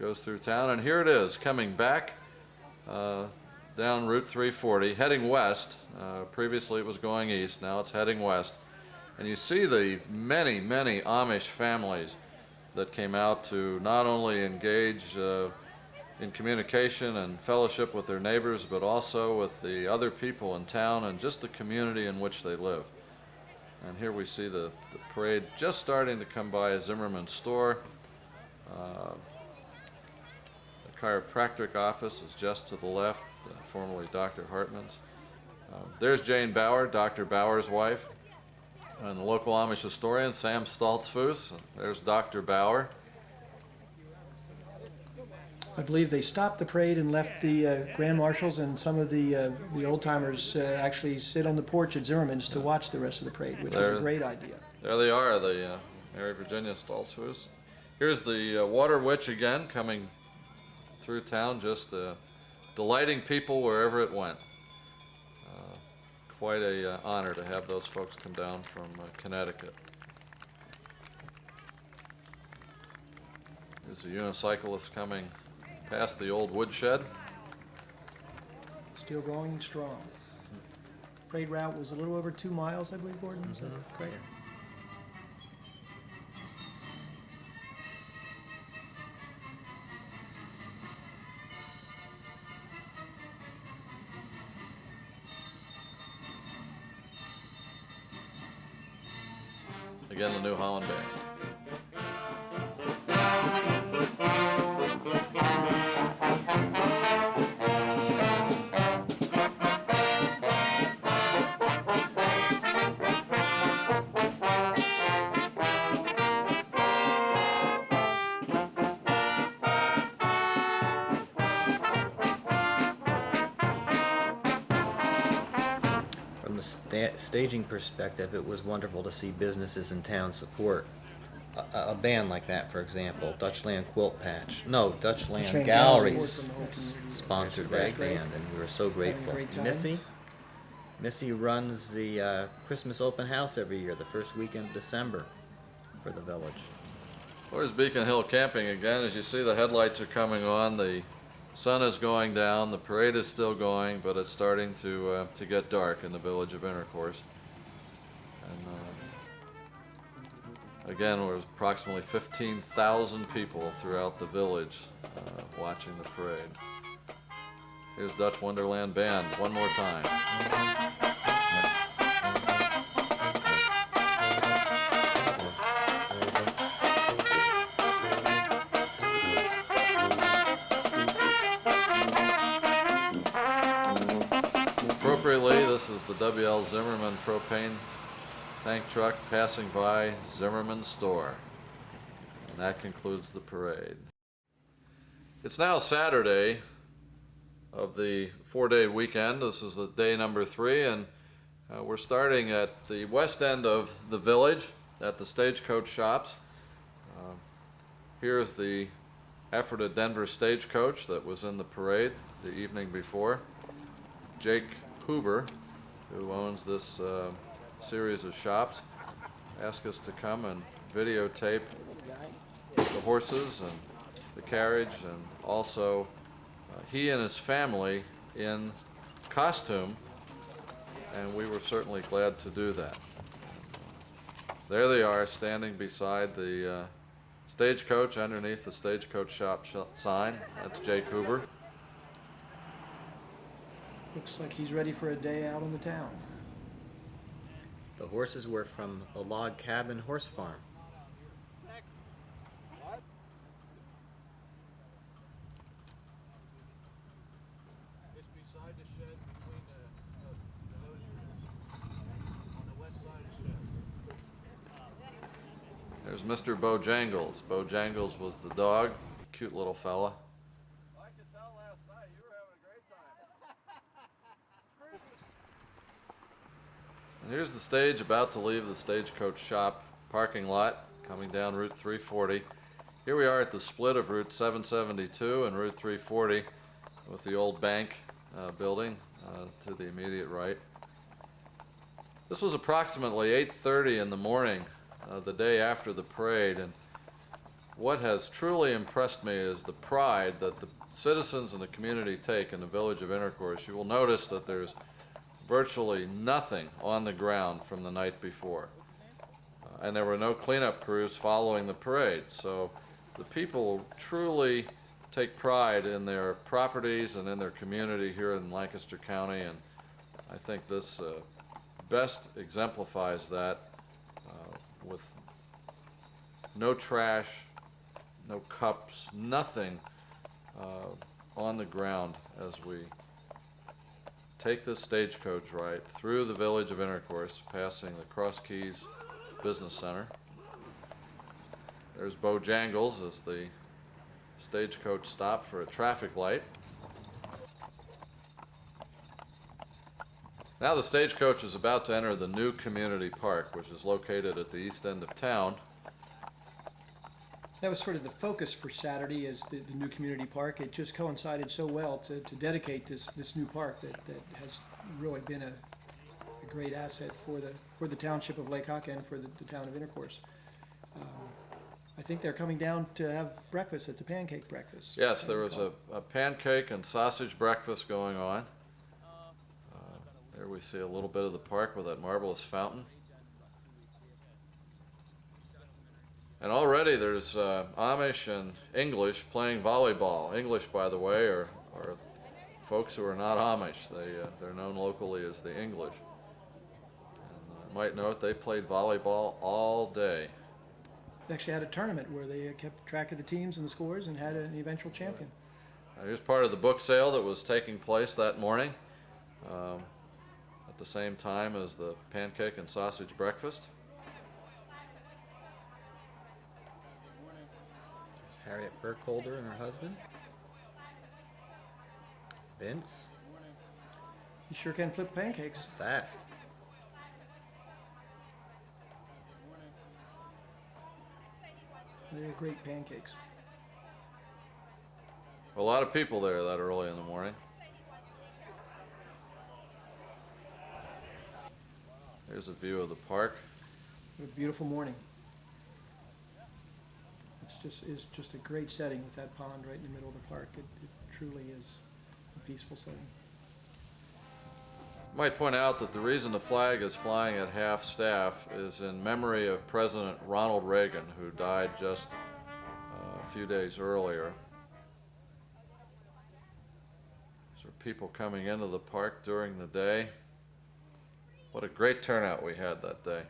Speaker 3: goes through town. And here it is coming back down Route 340, heading west. Previously it was going east, now it's heading west. And you see the many, many Amish families that came out to not only engage in communication and fellowship with their neighbors, but also with the other people in town and just the community in which they live. And here we see the parade just starting to come by a Zimmerman store. The chiropractic office is just to the left, formerly Dr. Hartman's. There's Jane Bauer, Dr. Bauer's wife, and the local Amish historian, Sam Stoltzfus. There's Dr. Bauer.
Speaker 7: I believe they stopped the parade and left the grand marshals and some of the old-timers actually sit on the porch at Zimmerman's to watch the rest of the parade, which was a great idea.
Speaker 3: There they are, the Mary Virginia Stoltzfus. Here's the Water Witch again coming through town, just delighting people wherever it went. Quite a honor to have those folks come down from Connecticut. There's a unicyclist coming past the old woodshed.
Speaker 7: Still going strong. Parade route was a little over 2 miles, I believe, Gordon. Is that correct?
Speaker 4: Yes.
Speaker 3: Again, the New Holland Band.
Speaker 4: staging perspective, it was wonderful to see businesses in town support a band like that, for example. Dutchland Quilt Patch. No, Dutchland
Speaker 7: Dutchland
Speaker 4: Galleries
Speaker 7: Galleries
Speaker 4: sponsored
Speaker 7: That's
Speaker 4: that
Speaker 7: great.
Speaker 4: band, and we were so grateful.
Speaker 7: great time.
Speaker 4: Missy runs the Christmas open house every year, the first weekend of December for the village.
Speaker 3: There's Beacon Hill camping again. As you see, the headlights are coming on. The sun is going down. The parade is still going, but it's starting to get dark in the village of Intercourse. And again, there was approximately 15,000 people throughout the village watching the parade. Here's Dutch Wonderland Band one more time. Appropriately, this is the W.L. Zimmerman propane tank truck passing by Zimmerman's store. And that concludes the parade. It's now Saturday of the 4-day weekend. This is the day number 3, and we're starting at the west end of the village at the Stagecoach shops. Here's the Ephrata Denver Stagecoach that was in the parade the evening before. Jake Huber, who owns this series of shops, asked us to come and videotape the horses and the carriage, and also he and his family in costume, and we were certainly glad to do that. There they are, standing beside the stagecoach underneath the Stagecoach shop sign. That's Jake Huber.
Speaker 7: Looks like he's ready for a day out on the town.
Speaker 4: The horses were from the Log Cabin Horse Farm.
Speaker 3: It's beside the shed between the hosier on the west side of the shed. There's Mr. Bojangles. Bojangles was the dog, cute little fella. I could tell last night you were having a great time. And here's the stage about to leave the Stagecoach shop parking lot, coming down Route 340. Here we are at the split of Route 772 and Route 340 with the old bank building to the immediate right. This was approximately 8:30 in the morning the day after the parade, and what has truly impressed me is the pride that the citizens and the community take in the village of Intercourse. You will notice that there's virtually nothing on the ground from the night before. And there were no cleanup crews following the parade. So the people truly take pride in their properties and in their community here in Lancaster County, and I think this best exemplifies that with no trash, no cups, nothing on the ground as we take this stagecoach ride through the village of Intercourse, passing the Cross Keys Business Center. There's Bojangles as the stagecoach stopped for a traffic light. Now the stagecoach is about to enter the new community park, which is located at the east end of town.
Speaker 7: That was sort of the focus for Saturday, is the new community park. It just coincided so well to dedicate this new park that has really been a great asset for the township of Lake Hocka and for the town of Intercourse. I think they're coming down to have breakfast at the pancake breakfast.
Speaker 3: Yes, there was a pancake and sausage breakfast going on. There we see a little bit of the park with that marvelous fountain. And already there's Amish and English playing volleyball. English, by the way, are folks who are not Amish. They're known locally as the English. And might note they played volleyball all day.
Speaker 7: They actually had a tournament where they kept track of the teams and the scores and had an eventual champion.
Speaker 3: Here's part of the book sale that was taking place that morning at the same time as the pancake and sausage breakfast.
Speaker 4: Harriet Burkholder and her husband. Vince.
Speaker 7: You sure can flip pancakes.
Speaker 4: It's fast.
Speaker 7: They're great pancakes.
Speaker 3: A lot of people there that early in the morning. Here's a view of the park.
Speaker 7: What a beautiful morning. It's just a great setting with that pond right in the middle of the park. It truly is a peaceful setting.
Speaker 3: Might point out that the reason the flag is flying at half staff is in memory of President Ronald Reagan, who died just a few days earlier. So people coming into the park during the day. What a great turnout we had that day.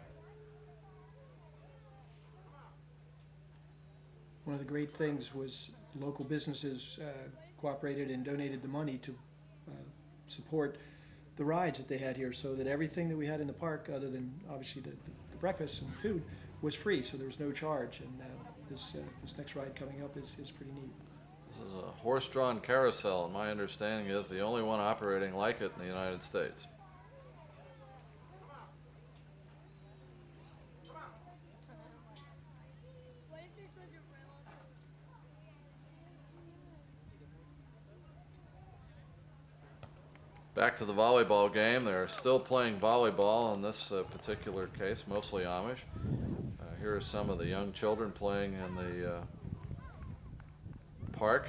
Speaker 7: One of the great things was local businesses cooperated and donated the money to support the rides that they had here, so that everything that we had in the park, other than obviously the breakfast and food, was free, so there was no charge. And this next ride coming up is pretty neat.
Speaker 3: This is a horse-drawn carousel, and my understanding is the only one operating like it in the United States. Back to the volleyball game. They're still playing volleyball in this particular case, mostly Amish. Here are some of the young children playing in the park.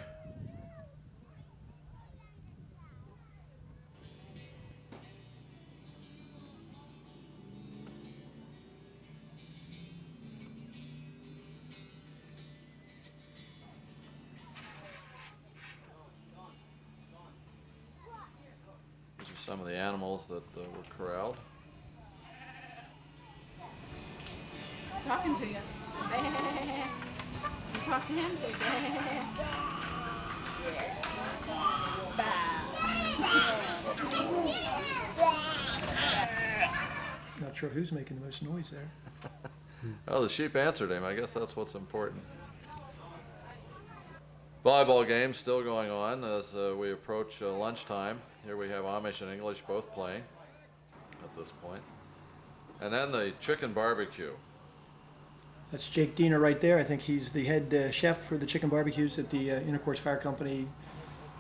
Speaker 3: These are some of the animals that were corralled.
Speaker 15: He's talking to you. You talk to him, say
Speaker 7: Not sure who's making the most noise there.
Speaker 3: Oh, the sheep answered him. I guess that's what's important. Volleyball game still going on as we approach lunchtime. Here we have Amish and English both playing at this point. And then the chicken barbecue.
Speaker 7: That's Jake Diener right there. I think he's the head chef for the chicken barbecues that the Intercourse Fire Company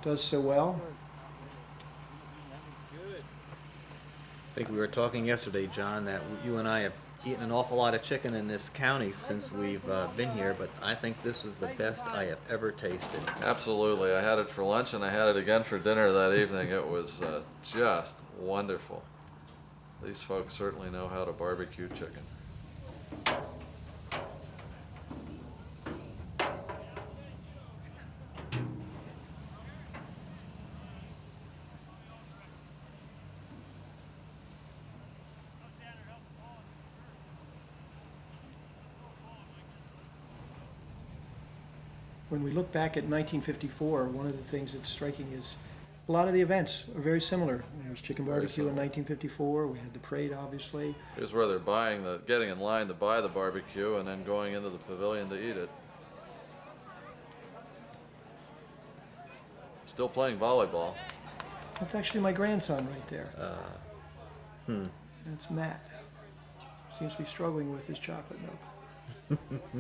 Speaker 7: does so well.
Speaker 4: I think we were talking yesterday, John, that you and I have eaten an awful lot of chicken in this county since we've been here, but I think this was the best I have ever tasted.
Speaker 3: Absolutely. I had it for lunch and I had it again for dinner that evening. It was just wonderful. These folks certainly know how to barbecue chicken.
Speaker 7: When we look back at 1954, one of the things that's striking is a lot of the events are very similar. There was chicken barbecue in 1954. We had the parade, obviously.
Speaker 3: Here's where they're getting in line to buy the barbecue and then going into the pavilion to eat it. Still playing volleyball.
Speaker 7: That's actually my grandson right there. That's Matt. Seems to be struggling with his chocolate milk.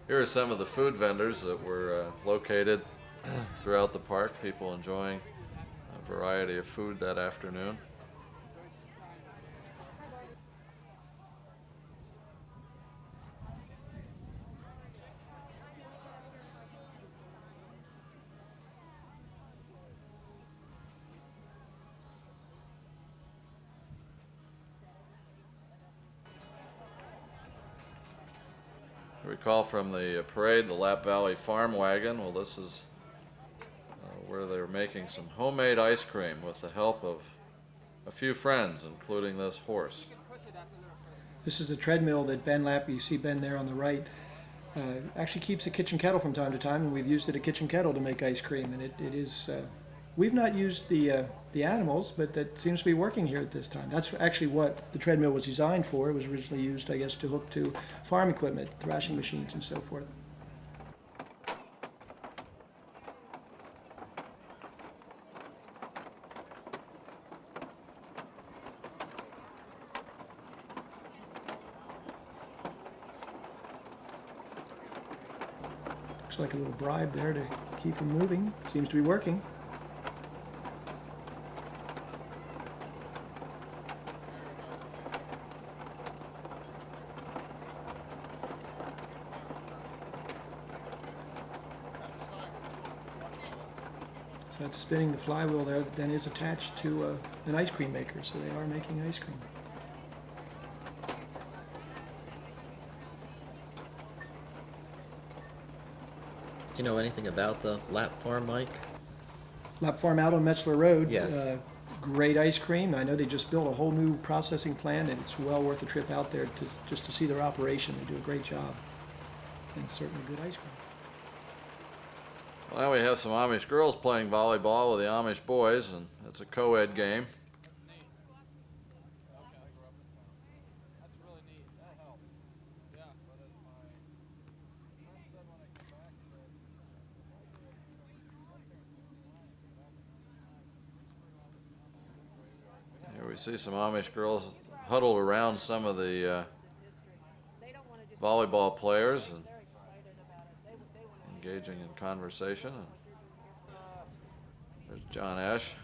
Speaker 3: Here are some of the food vendors that were located throughout the park, people enjoying a variety of food that afternoon. Recall from the parade, the Lap Valley Farm Wagon. Well, this is where they were making some homemade ice cream with the help of a few friends, including this horse.
Speaker 7: This is a treadmill that Ben Lapp, you see Ben there on the right, actually keeps a kitchen kettle from time to time, and we've used it a kitchen kettle to make ice cream. And it is, we've not used the animals, but that seems to be working here at this time. That's actually what the treadmill was designed for. It was originally used, I guess, to hook to farm equipment, thrashing machines and so forth.
Speaker 5: like a little bribe there to keep them moving. Seems to be working. So it's spinning the flywheel there that then is attached to an ice cream maker, so they are making ice cream.
Speaker 16: You know anything about the Lap Farm, Mike?
Speaker 5: Lap Farm out on Metzler Road.
Speaker 16: Yes.
Speaker 5: Great ice cream. I know they just built a whole new processing plant, and it's well worth the trip out there just to see their operation. They do a great job, and certainly good ice cream.
Speaker 3: Well, now we have some Amish girls playing volleyball with the Amish boys, and it's a co-ed game. Here we see some Amish girls huddled around some of the volleyball players and engaging in conversation. There's John Ash.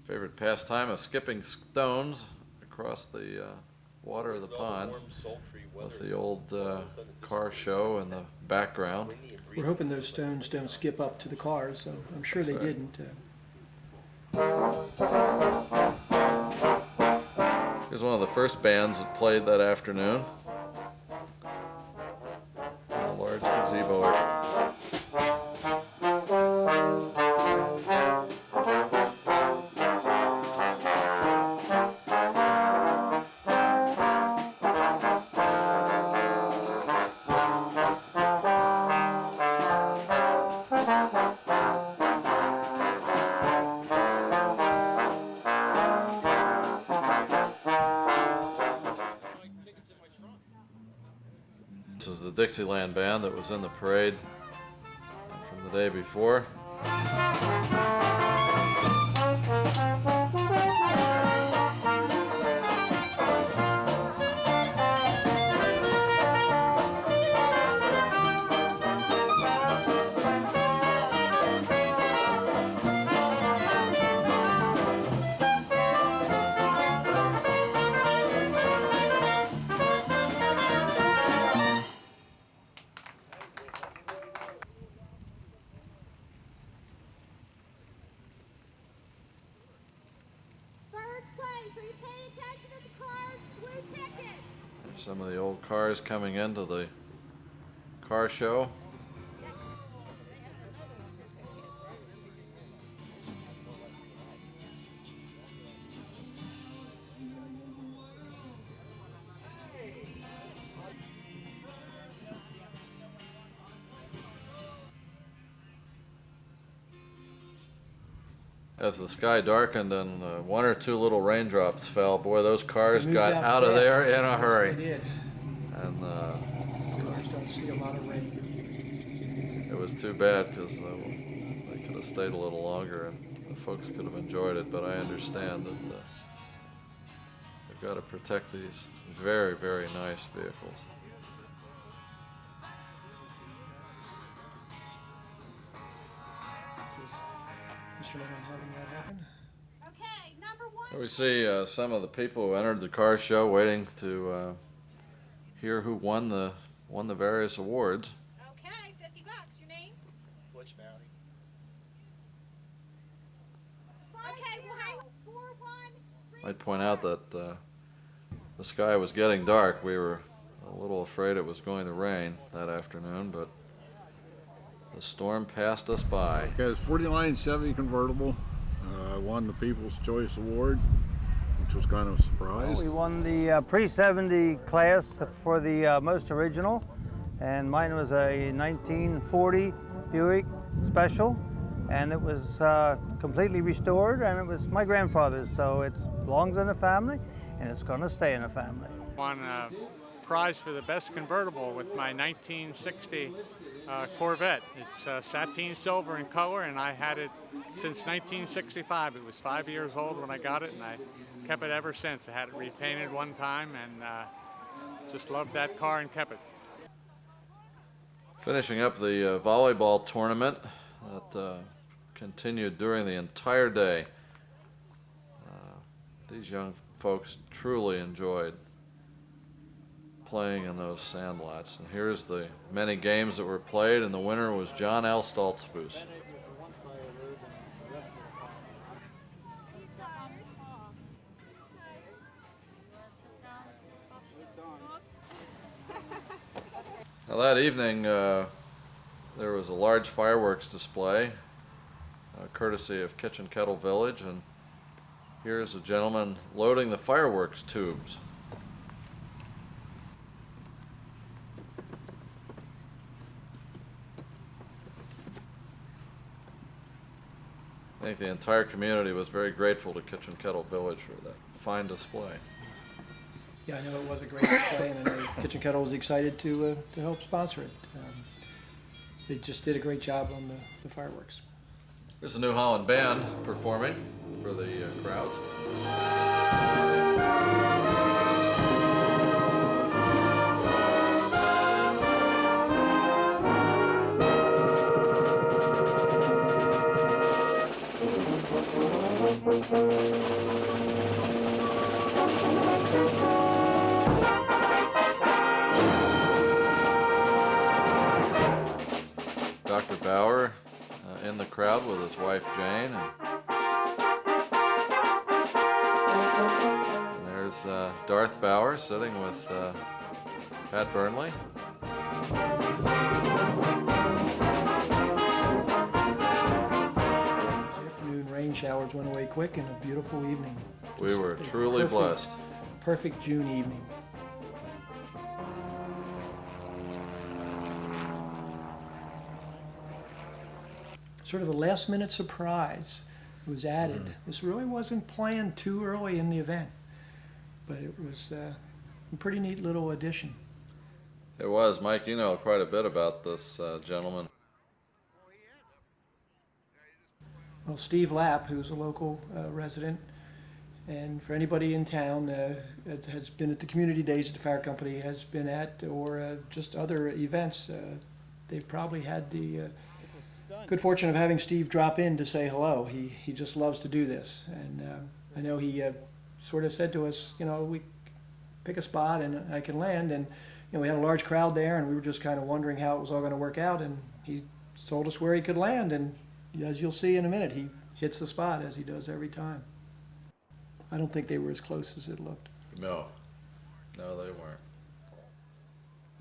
Speaker 3: Favorite pastime of skipping stones across the water of the pond with the old car show in the background.
Speaker 5: We're hoping those stones don't skip up to the cars, so I'm sure
Speaker 3: That's
Speaker 5: they
Speaker 3: right.
Speaker 5: didn't.
Speaker 3: Here's one of the first bands that played that afternoon in a large gazebo area. This is the Dixieland band that was in the parade from the day before. There's some of the old cars coming into the car show. As the sky darkened and one or two little raindrops fell, boy, those cars got out of there in a hurry.
Speaker 5: Yes, they did.
Speaker 3: And
Speaker 5: Cars don't see a lot of rain.
Speaker 3: it was too bad because they could have stayed a little longer and the folks could have enjoyed it, but I understand that they've got to protect these very, very nice vehicles.
Speaker 5: Mr. Lemon having that happen?
Speaker 12: Okay, number one.
Speaker 3: Here we see some of the people who entered the car show waiting to hear who won the various awards.
Speaker 12: Okay, $50. Your name?
Speaker 16: Butch Mounty.
Speaker 12: Okay, we'll have 4-1.
Speaker 3: I'd point out that the sky was getting dark. We were a little afraid it was going to rain that afternoon, but the storm passed us by.
Speaker 17: Okay, it's 4970 convertible. Won the People's Choice Award, which was kind of a surprise.
Speaker 1: Well, we won the pre-70 class for the most original, and mine was a 1940 Buick Special, and it was completely restored, and it was my grandfather's, so it belongs in the family, and it's going to stay in the family.
Speaker 18: Won a prize for the best convertible with my 1960 Corvette. It's sateen silver in color, and I had it since 1965. It was 5 years old when I got it, and I kept it ever since. I had it repainted one time, and just loved that car and kept it.
Speaker 3: Finishing up the volleyball tournament that continued during the entire day. These young folks truly enjoyed playing in those sandlots. And here's the many games that were played, and the winner was John L. Stoltzfus. Now that evening, there was a large fireworks display, courtesy of Kitchen Kettle Village, and here's a gentleman loading the fireworks tubes. I think the entire community was very grateful to Kitchen Kettle Village for that fine display.
Speaker 7: Yeah, I know it was a great display, and I know Kitchen Kettle was excited to help sponsor it. They just did a great job on the fireworks.
Speaker 3: There's a New Holland band performing for the crowds. Dr. Bauer in the crowd with his wife Jane, and there's Darth Bauer sitting with Pat Burnley.
Speaker 7: This afternoon rain showers went away quick, and a beautiful evening.
Speaker 3: We were truly blessed.
Speaker 7: Perfect June evening. Sort of a last-minute surprise was added. This really wasn't planned too early in the event, but it was a pretty neat little addition.
Speaker 3: It was. Mike, you know quite a bit about this gentleman.
Speaker 7: Well, Steve Lapp, who's a local resident, and for anybody in town that has been at the community days at the fire company, has been at, or just other events, they've probably had the good fortune of having Steve drop in to say hello. He just loves to do this, and I know he sort of said to us, you know, we pick a spot and I can land, and you know, we had a large crowd there, and we were just kind of wondering how it was all going to work out, and he told us where he could land, and as you'll see in a minute, he hits the spot as he does every time. I don't think they were as close as it looked.
Speaker 3: No, they weren't.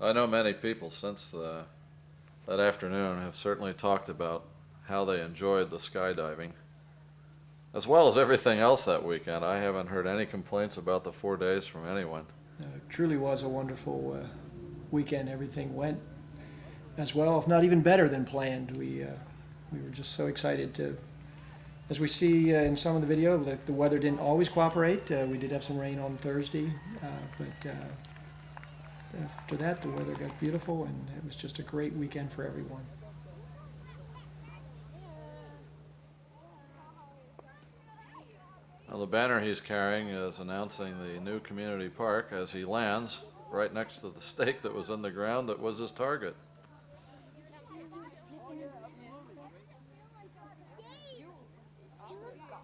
Speaker 3: I know many people since that afternoon have certainly talked about how they enjoyed the skydiving, as well as everything else that weekend. I haven't heard any complaints about the 4 days from anyone.
Speaker 7: It truly was a wonderful weekend. Everything went as well, if not even better than planned. We were just so excited to, as we see in some of the video, the weather didn't always cooperate. We did have some rain on Thursday, but after that the weather got beautiful, and it was just a great weekend for everyone.
Speaker 3: Now, the banner he's carrying is announcing the new community park as he lands right next to the stake that was in the ground that was his target.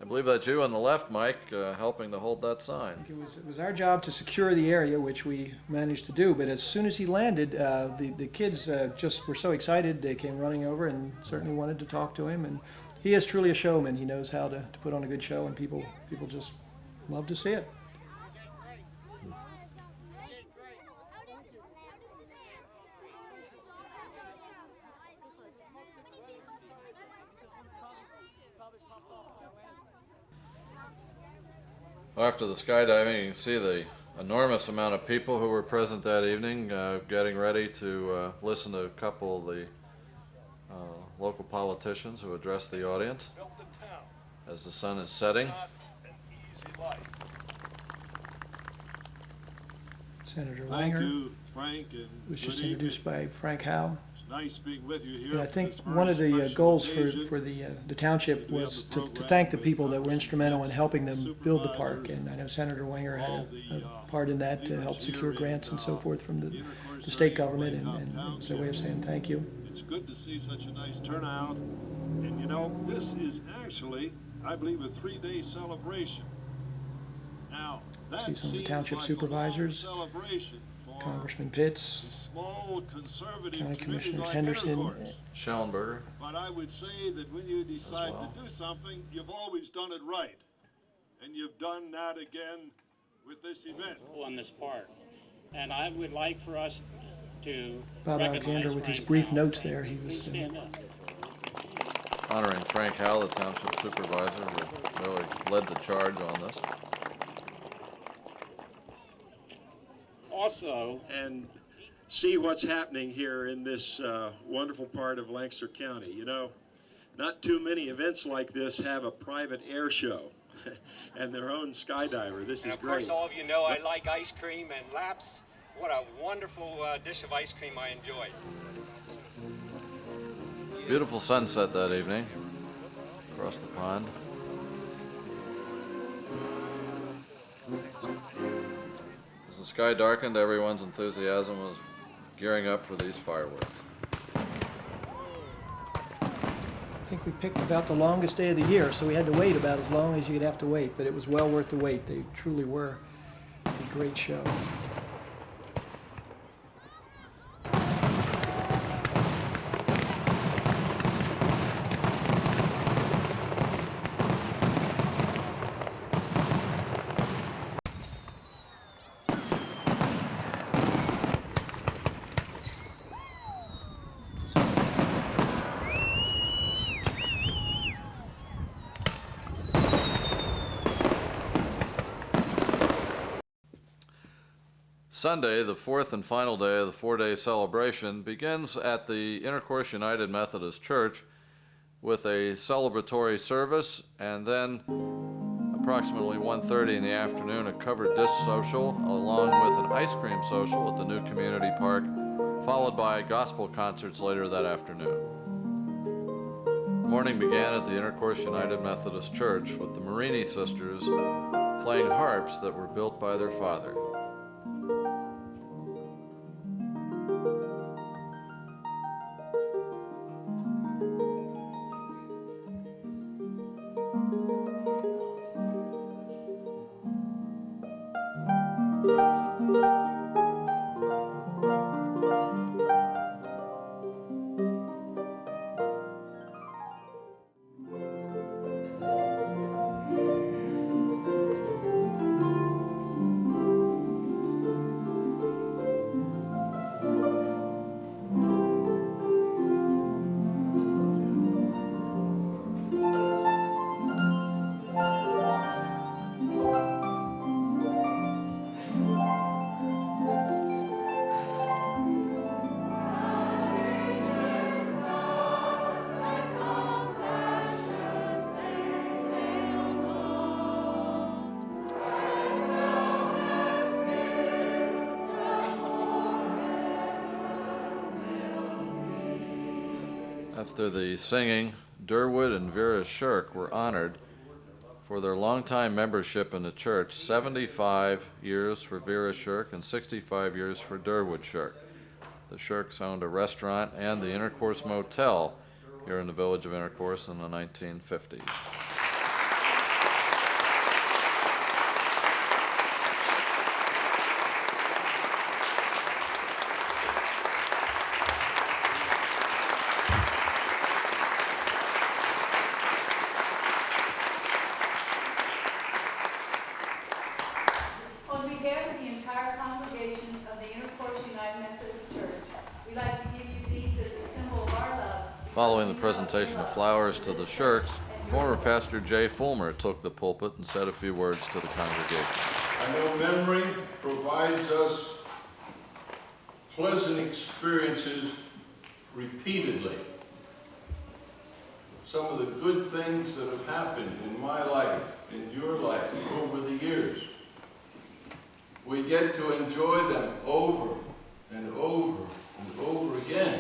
Speaker 3: I believe that's you on the left, Mike, helping to hold that sign.
Speaker 7: It was our job to secure the area, which we managed to do, but as soon as he landed, the kids just were so excited. They came running over and certainly wanted to talk to him, and he is truly a showman. He knows how to put on a good show, and people just love to see it.
Speaker 3: After the skydiving, you can see the enormous amount of people who were present that evening, getting ready to listen to a couple of the local politicians who addressed the audience as the sun is setting.
Speaker 7: Senator
Speaker 19: Thank
Speaker 7: Langer.
Speaker 19: you, Frank, and
Speaker 7: It was just
Speaker 19: good
Speaker 7: introduced
Speaker 19: evening.
Speaker 7: by Frank Howe.
Speaker 19: It's nice being with you here.
Speaker 7: And I
Speaker 19: for
Speaker 7: think
Speaker 19: this
Speaker 7: one of
Speaker 19: very
Speaker 7: the
Speaker 19: special
Speaker 7: goals
Speaker 19: occasion.
Speaker 7: for the township
Speaker 19: We have
Speaker 7: was
Speaker 19: the
Speaker 7: to
Speaker 19: program
Speaker 7: thank the
Speaker 19: with
Speaker 7: people that were instrumental in helping them build the
Speaker 19: supervisors,
Speaker 7: park. And I know Senator Wenger had
Speaker 19: all
Speaker 7: a part in that to help secure grants and so forth from the state government, and it was their way of saying thank you.
Speaker 19: It's good to see such a nice turnout. And you know, this is actually, I believe, a 3-day celebration. Now, that
Speaker 7: See some of the
Speaker 19: seems
Speaker 7: township
Speaker 19: like
Speaker 7: supervisors,
Speaker 19: a long celebration for
Speaker 7: Congressman Pitts,
Speaker 19: a small conservative
Speaker 7: County
Speaker 19: community
Speaker 7: Commissioners
Speaker 19: like
Speaker 7: Henderson.
Speaker 19: Intercourse.
Speaker 3: Schellenberger.
Speaker 19: But I would say that when you decide
Speaker 3: well.
Speaker 19: to do something, you've always done it right. And you've done that again with this event.
Speaker 20: On this park. And I would like for us to
Speaker 7: Bob
Speaker 20: recognize
Speaker 7: Alexander with his
Speaker 20: Frank
Speaker 7: brief
Speaker 20: Howe.
Speaker 7: notes there. He
Speaker 20: Please
Speaker 7: was
Speaker 20: stand up.
Speaker 3: Honoring Frank Howell, the township supervisor, who really led the charge on this.
Speaker 19: Also, and see what's happening here in this wonderful part of Lancaster County. You know, not too many events like this have a private air show and their own skydiver. This
Speaker 21: And
Speaker 19: is
Speaker 21: of course,
Speaker 19: great.
Speaker 21: all of you know I like ice cream and laps. What a wonderful dish of ice cream I enjoyed.
Speaker 3: Beautiful sunset that evening across the pond. As the sky darkened, everyone's enthusiasm was gearing up for these fireworks.
Speaker 7: I think we picked about the longest day of the year, so we had to wait about as long as you'd have to wait, but it was well worth the wait. They truly were a great show.
Speaker 3: Sunday, the fourth and final day of the four-day celebration, begins at the Intercourse United Methodist Church with a celebratory service, and then approximately 1:30 in the afternoon, a covered disc social, along with an ice cream social at the new community park, followed by gospel concerts later that afternoon. The morning began at the Intercourse United Methodist Church with the Marini sisters playing harps that were built by their father. After the singing, Durwood and Vera Shirk were honored for their longtime membership in the church, 75 years for Vera Shirk and 65 years for Durwood Shirk. The Shirks owned a restaurant and the Intercourse Motel here in the village of Intercourse in the 1950s.
Speaker 15: On behalf of the entire congregation of the Intercourse United Methodist Church, we'd like to give you these as a symbol of our love.
Speaker 3: Following the presentation of flowers to the Shirks, former Pastor Jay Fulmer took the pulpit and said a few words to the congregation.
Speaker 22: I know memory provides us pleasant experiences repeatedly. Some of the good things that have happened in my life, in your life, over the years. We get to enjoy them over and over again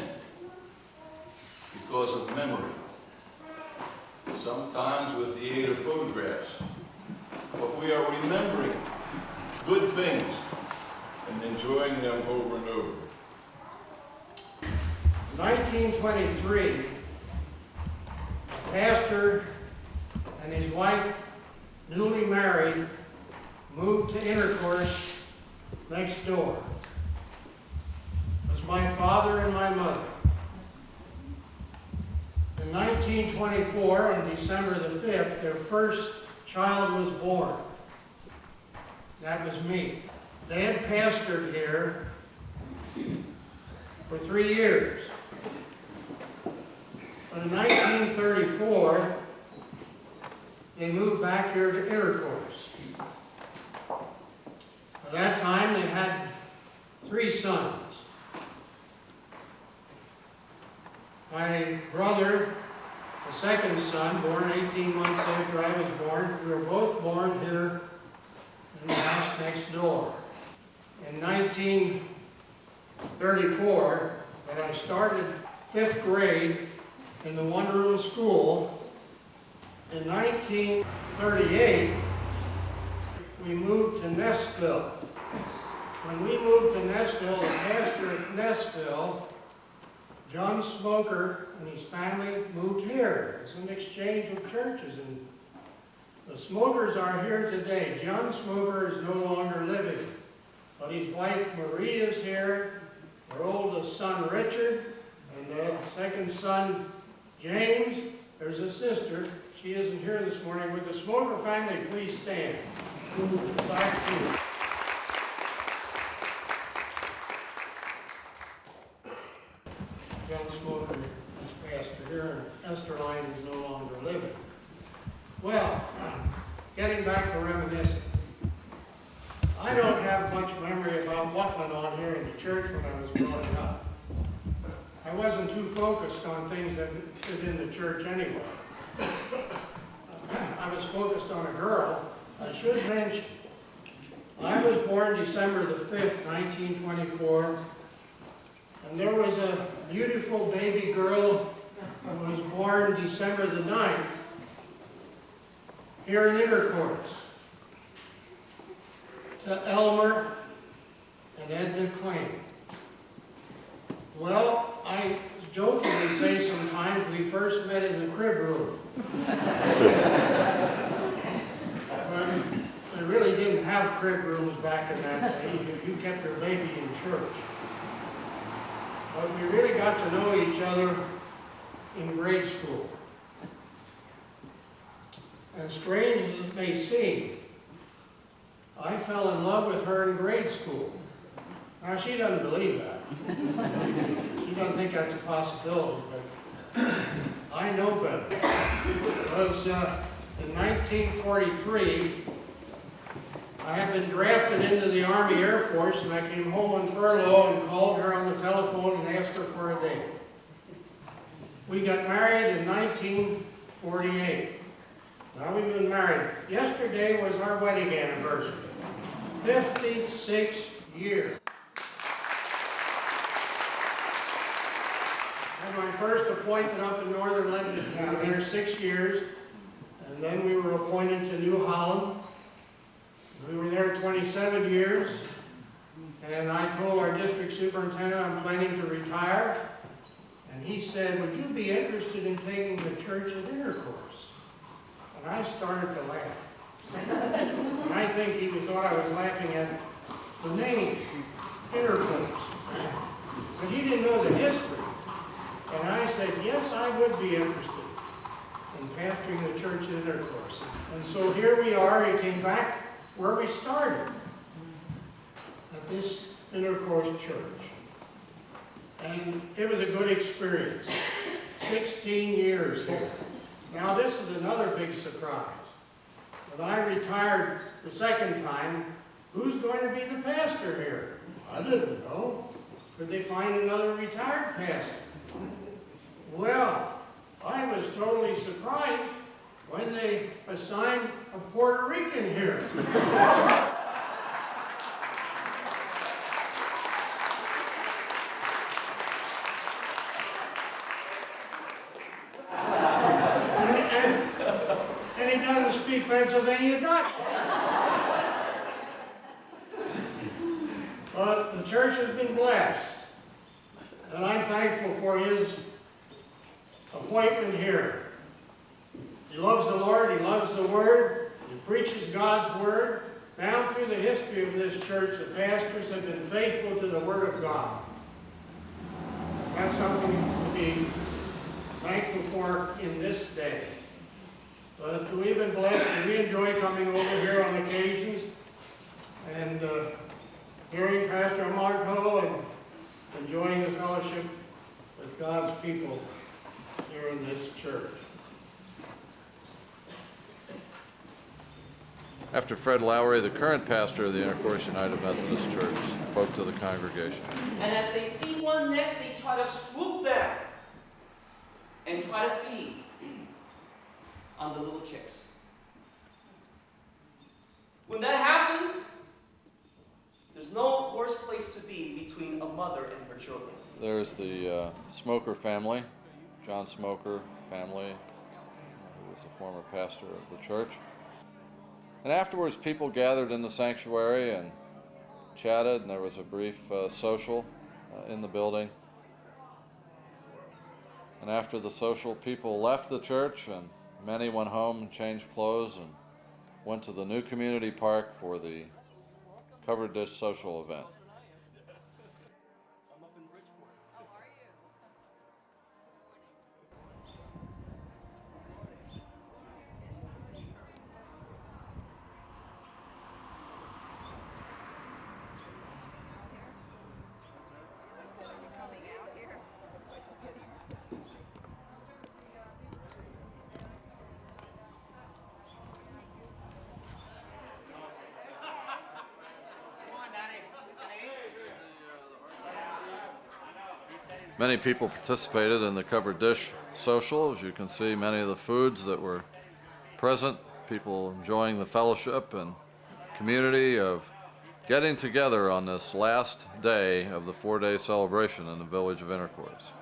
Speaker 22: because of memory, sometimes with the aid of photographs. But we are remembering good things and enjoying them over and over.
Speaker 2: In 1923, a pastor and his wife, newly married, moved to Intercourse next door. It was my father and my mother. In 1924, on December the 5th, their first child was born. That was me. They had pastored here for 3 years. But in 1934, they moved back here to Intercourse. At that time, they had 3 sons. My brother, the second son, born 18 months after I was born, we were both born here in the house next door. In 1934, when I started 5th grade in the one-room school, in 1938, we moved to Nestville. When we moved to Nestville, the pastor at Nestville, John Smoker, and his family moved here. It's an exchange of churches, and the Smokers are here today. John Smoker is no longer living, but his wife Marie is here, their oldest son Richard, and the second son James. There's a sister. She isn't here this morning. Would the Smoker family please stand? Back to you. John Smoker is pastor here, and Esther Line is no longer living. Well, getting back to reminiscing. I don't have much memory about what went on here in the church when I was growing up. I wasn't too focused on things that fit in the church anyway. I was focused on a girl. I should mention, I was born December the 5th, 1924, and there was a beautiful baby girl who was born December the 9th here in Intercourse, to Elmer and Edna Klain. Well, I jokingly say sometimes we first met in the crib room. But they really didn't have crib rooms back in that day. You kept your baby in church. But we really got to know each other in grade school. And strange as it may seem, I fell in love with her in grade school. Now, she doesn't believe that. She doesn't think that's a possibility, but I know better. It was in 1943, I had been drafted into the Army Air Force, and I came home on furlough and called her on the telephone and asked her for a date. We got married in 1948. Now we've been married. Yesterday was our wedding anniversary. 56 years. I had my first appointment up in northern London. I was there 6 years, and then we were appointed to New Holland. We were there 27 years, and I told our district superintendent I'm planning to retire, and he said, would you be interested in taking the church at Intercourse? And I started to laugh. And I think he thought I was laughing at the name, Intercourse. But he didn't know the history. And I said, yes, I would be interested in pastoring the church at Intercourse. And so here we are. He came back where we started, at this Intercourse church. And it was a good experience. 16 years here. Now this is another big surprise. When I retired the second time, who's going to be the pastor here? I didn't know. Could they find another retired pastor? Well, I was totally surprised when they assigned a Puerto Rican here. speak Pennsylvania Dutch. But the church has been blessed, and I'm thankful for his appointment here. He loves the Lord, he loves the Word, he preaches God's Word. Down through the history of this church, the pastors have been faithful to the Word of God. That's something to be thankful for in this day. But we've been blessed, and we enjoy coming over here on occasions and hearing Pastor Marco and enjoying the fellowship with God's people here in this church.
Speaker 3: After Fred Lowry, the current pastor of the Intercourse United Methodist Church, spoke to the congregation.
Speaker 6: And as they see one nest, they try to swoop down and try to feed on the little chicks. When that happens, there's no worse place to be between a mother and her children.
Speaker 3: There's the Smoker family, John Smoker family, who was the former pastor of the church. And afterwards, people gathered in the sanctuary and chatted, and there was a brief social in the building. And after the social, people left the church, and many went home and changed clothes and went to the new community park for the covered dish social event. Many people participated in the covered dish social. As you can see, many of the foods that were present, people enjoying the fellowship and community of getting together on this last day of the 4-day celebration in the village of Intercourse.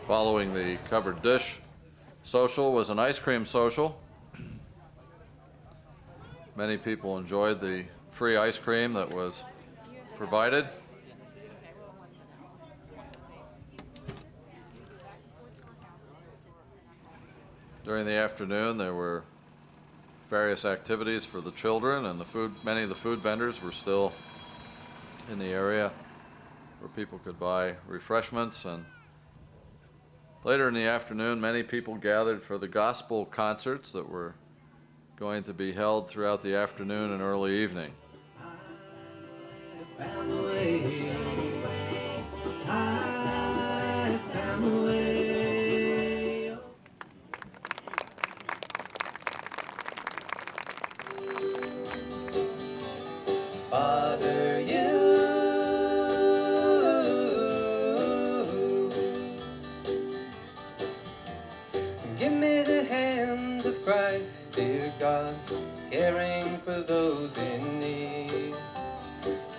Speaker 3: Following the covered dish social was an ice cream social. Many people enjoyed the free ice cream that was provided. During the afternoon, there were various activities for the children, and many of the food vendors were still in the area where people could buy refreshments. And later in the afternoon, many people gathered for the gospel concerts that were going to be held throughout the afternoon and early evening.
Speaker 8: Father, you give me the hand of Christ, dear God, caring for those in need.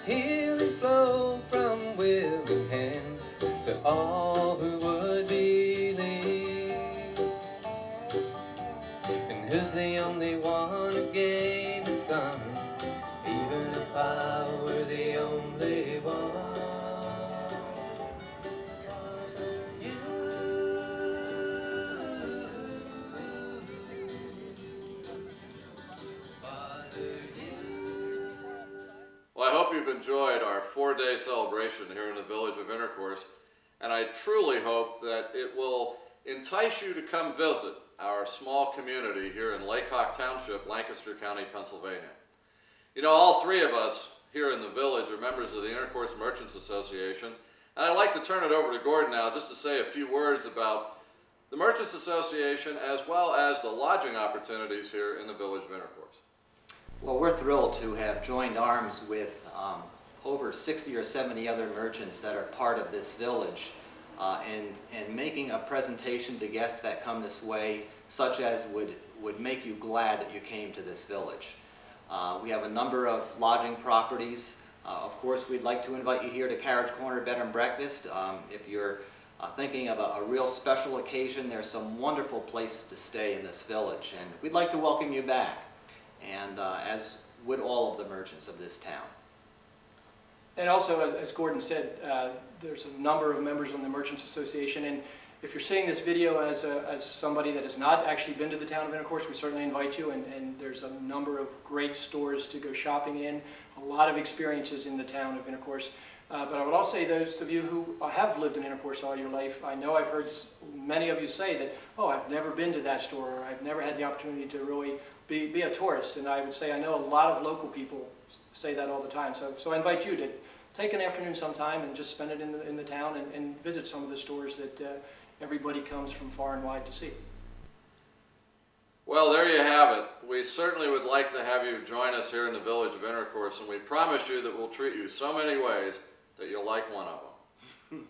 Speaker 8: Healing flow from willing hands to all who would believe. And who's the only one who gave His Son, even if I were the only one?
Speaker 3: Well, I hope you've enjoyed our 4-day celebration here in the village of Intercourse, and I truly hope that it will entice you to come visit our small community here in Lake Hawk Township, Lancaster County, Pennsylvania. You know, all three of us here in the village are members of the Intercourse Merchants Association, and I'd like to turn it over to Gordon now just to say a few words about the Merchants Association as well as the lodging opportunities here in the village of Intercourse.
Speaker 4: Well, we're thrilled to have joined arms with over 60 or 70 other merchants that are part of this village, and making a presentation to guests that come this way, such as would make you glad that you came to this village. We have a number of lodging properties. Of course, we'd like to invite you here to Carriage Corner Bed and Breakfast. If you're thinking of a real special occasion, there's some wonderful places to stay in this village, and we'd like to welcome you back, and as would all of the merchants of this town.
Speaker 5: And also, as Gordon said, there's a number of members on the Merchants Association, and if you're seeing this video as somebody that has not actually been to the town of Intercourse, we certainly invite you, and there's a number of great stores to go shopping in, a lot of experiences in the town of Intercourse. But I would also say those of you who have lived in Intercourse all your life, I know I've heard many of you say that, oh, I've never been to that store, or I've never had the opportunity to really be a tourist. And I would say I know a lot of local people say that all the time. So I invite you to take an afternoon sometime and just spend it in the town and visit some of the stores that everybody comes from far and wide to see.
Speaker 3: Well, there you have it. We certainly would like to have you join us here in the village of Intercourse, and we promise you that we'll treat you so many ways that you'll like one of them.